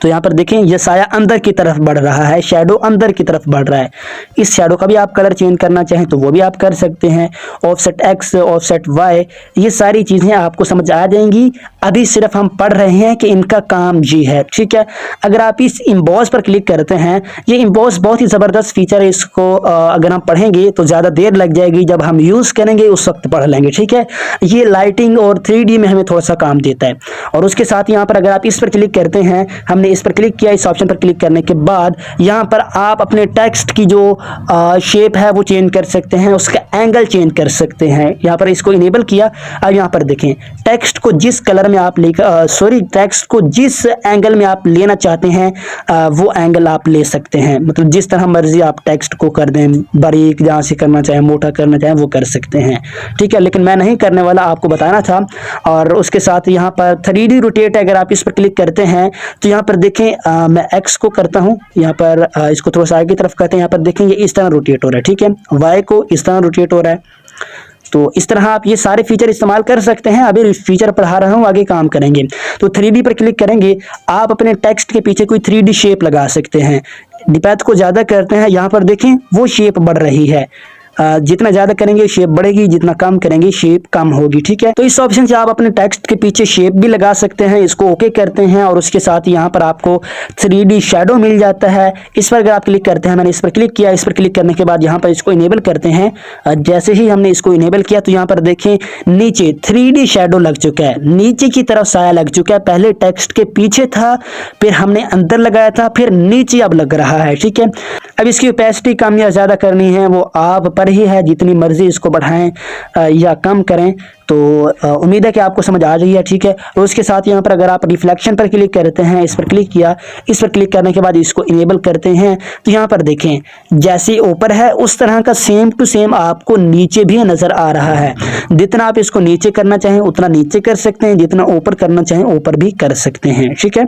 तो यहाँ पर देखें ये साया अंदर की तरफ बढ़ रहा है, शेडो अंदर की तरफ बढ़ रहा है। इस शेडो का भी आप कलर चेंज करना चाहें तो वो भी आप कर सकते हैं। ऑफसेट एक्स, ऑफसेट वाई, ये सारी चीज़ें आपको समझ आ जाएंगी। अभी सिर्फ हम पढ़ रहे हैं कि इनका काम ये है, ठीक है। अगर आप इस इम्बॉस पर क्लिक करते हैं, ये इम्बॉस बहुत ही ज़बरदस्त फीचर है। इसको अगर हम पढ़ेंगे तो ज़्यादा देर लग जाएगी, जब हम यूज़ करेंगे उस वक्त पढ़ लेंगे, ठीक है। ये लाइटिंग और 3D में हमें थोड़ा सा काम देता है। और उसके साथ यहाँ पर अगर आप इस पर क्लिक करते हैं, हमने इस पर क्लिक किया, इस ऑप्शन पर क्लिक करने के बाद यहाँ पर आप अपने टेक्स्ट की जो शेप है वो चेंज कर सकते हैं, उसका एंगल चेंज कर सकते हैं। यहाँ पर इसको इनेबल किया। अब यहाँ पर देखें टेक्स्ट को जिस कलर में आप टेक्स्ट को जिस एंगल में आप लेना चाहते हैं वो एंगल आप ले सकते हैं। मतलब जिस तरह मर्जी आप टेक्स्ट को कर दें, बारीक जहाँ से करना चाहें, मोटा करना चाहें वो कर सकते हैं, ठीक है। लेकिन मैं नहीं करने वाला, आपको बताना था। और उसके साथ यहाँ पर 3D रोटेट है, अगर आप इस पर क्लिक करते हैं तो यहाँ पर देखें मैं एक्स को करता हूँ, यहाँ पर इसको थोड़ा सा आगे की तरफ करते हैं। यहाँ पर देखें ये इस तरह रोटेट हो रहा है, ठीक है। वाई को इस तरह रोटेट हो रहा है। तो इस तरह आप ये सारे फीचर इस्तेमाल कर सकते हैं। अभी फीचर पढ़ा रहा हूँ, आगे काम करेंगे। तो 3D पर क्लिक करेंगे, आप अपने टेक्स्ट के पीछे कोई 3D शेप लगा सकते हैं। डिपेथ को ज़्यादा करते हैं, यहाँ पर देखें वो शेप बढ़ रही है। जितना ज़्यादा करेंगे शेप बढ़ेगी, जितना कम करेंगे शेप कम होगी, ठीक है। तो इस ऑप्शन से आप अपने टेक्स्ट के पीछे शेप भी लगा सकते हैं। इसको ओके करते हैं और उसके साथ यहाँ पर आपको 3D शैडो मिल जाता है। इस पर अगर आप क्लिक करते हैं, मैंने इस पर क्लिक किया, इस पर क्लिक करने के बाद यहाँ पर इसको इनेबल करते हैं। जैसे ही हमने इसको इनेबल किया तो यहाँ पर देखें नीचे 3D शैडो लग चुका है, नीचे की तरफ साया लग चुका है। पहले टेक्स्ट के पीछे था, फिर हमने अंदर लगाया था, फिर नीचे अब लग रहा है, ठीक है। अब इसकी ओपेसिटी कम या ज़्यादा करनी है वो आप पर ही है, जितनी मर्जी इसको बढ़ाएं या कम करें। तो उम्मीद है कि आपको समझ आ रही है, ठीक है। और उसके साथ यहाँ पर अगर आप रिफ्लेक्शन पर क्लिक करते हैं, इस पर क्लिक किया, इस पर क्लिक करने के बाद इसको इनेबल करते हैं तो यहाँ पर देखें जैसे ऊपर है उस तरह का सेम टू सेम आपको नीचे भी नज़र आ रहा है। जितना आप इसको नीचे करना चाहें उतना नीचे कर सकते हैं, जितना ऊपर करना चाहें ऊपर भी कर सकते हैं, ठीक है।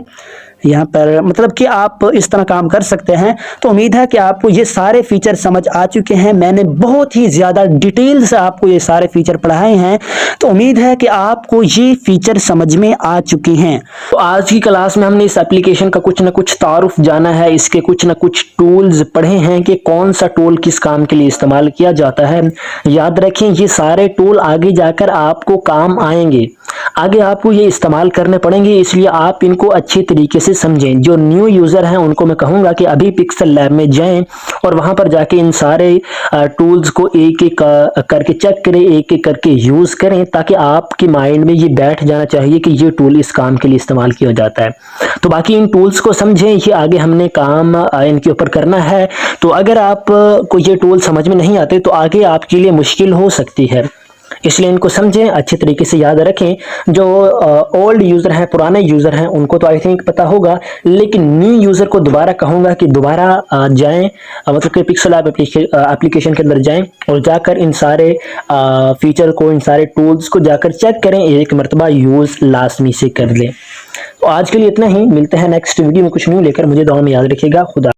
यहाँ पर मतलब कि आप इस तरह काम कर सकते हैं। तो उम्मीद है कि आपको ये सारे फीचर समझ आ चुके हैं। मैंने बहुत ही ज़्यादा डिटेल से आपको ये सारे फीचर पढ़ाए हैं, तो उम्मीद है कि आपको ये फीचर समझ में आ चुके हैं। तो आज की क्लास में हमने इस एप्लीकेशन का कुछ ना कुछ तारुफ जाना है, इसके कुछ ना कुछ टूल्स पढ़े हैं कि कौन सा टूल किस काम के लिए इस्तेमाल किया जाता है। याद रखें ये सारे टूल आगे जाकर आपको काम आएंगे, आगे आपको ये इस्तेमाल करने पड़ेंगे, इसलिए आप इनको अच्छी तरीके से समझें। जो न्यू यूज़र हैं उनको मैं कहूँगा कि अभी पिक्सल लैब में जाएं और वहाँ पर जाके इन सारे टूल्स को एक एक करके चेक करें, एक एक करके यूज़ करें, ताकि आपके माइंड में ये बैठ जाना चाहिए कि ये टूल इस काम के लिए इस्तेमाल किया जाता है। तो बाकी इन टूल्स को समझें, ये आगे हमने काम इनके ऊपर करना है। तो अगर आपको ये टूल समझ में नहीं आते तो आगे आपके लिए मुश्किल हो सकती है, इसलिए इनको समझें, अच्छे तरीके से याद रखें। जो ओल्ड यूज़र हैं, पुराने यूज़र हैं, उनको तो आई थिंक पता होगा, लेकिन न्यू यूज़र को दोबारा कहूँगा कि दोबारा जाएं, मतलब कि पिक्सल ऐप एप्लीकेशन के अंदर जाएं और जाकर इन सारे फीचर को, इन सारे टूल्स को जाकर चेक करें, एक मरतबा यूज़ लाजमी से कर लें। तो आज के लिए इतना ही, मिलते हैं नेक्स्ट वीडियो में कुछ न्यू लेकर। मुझे दुआ में याद रखिएगा। खुदा।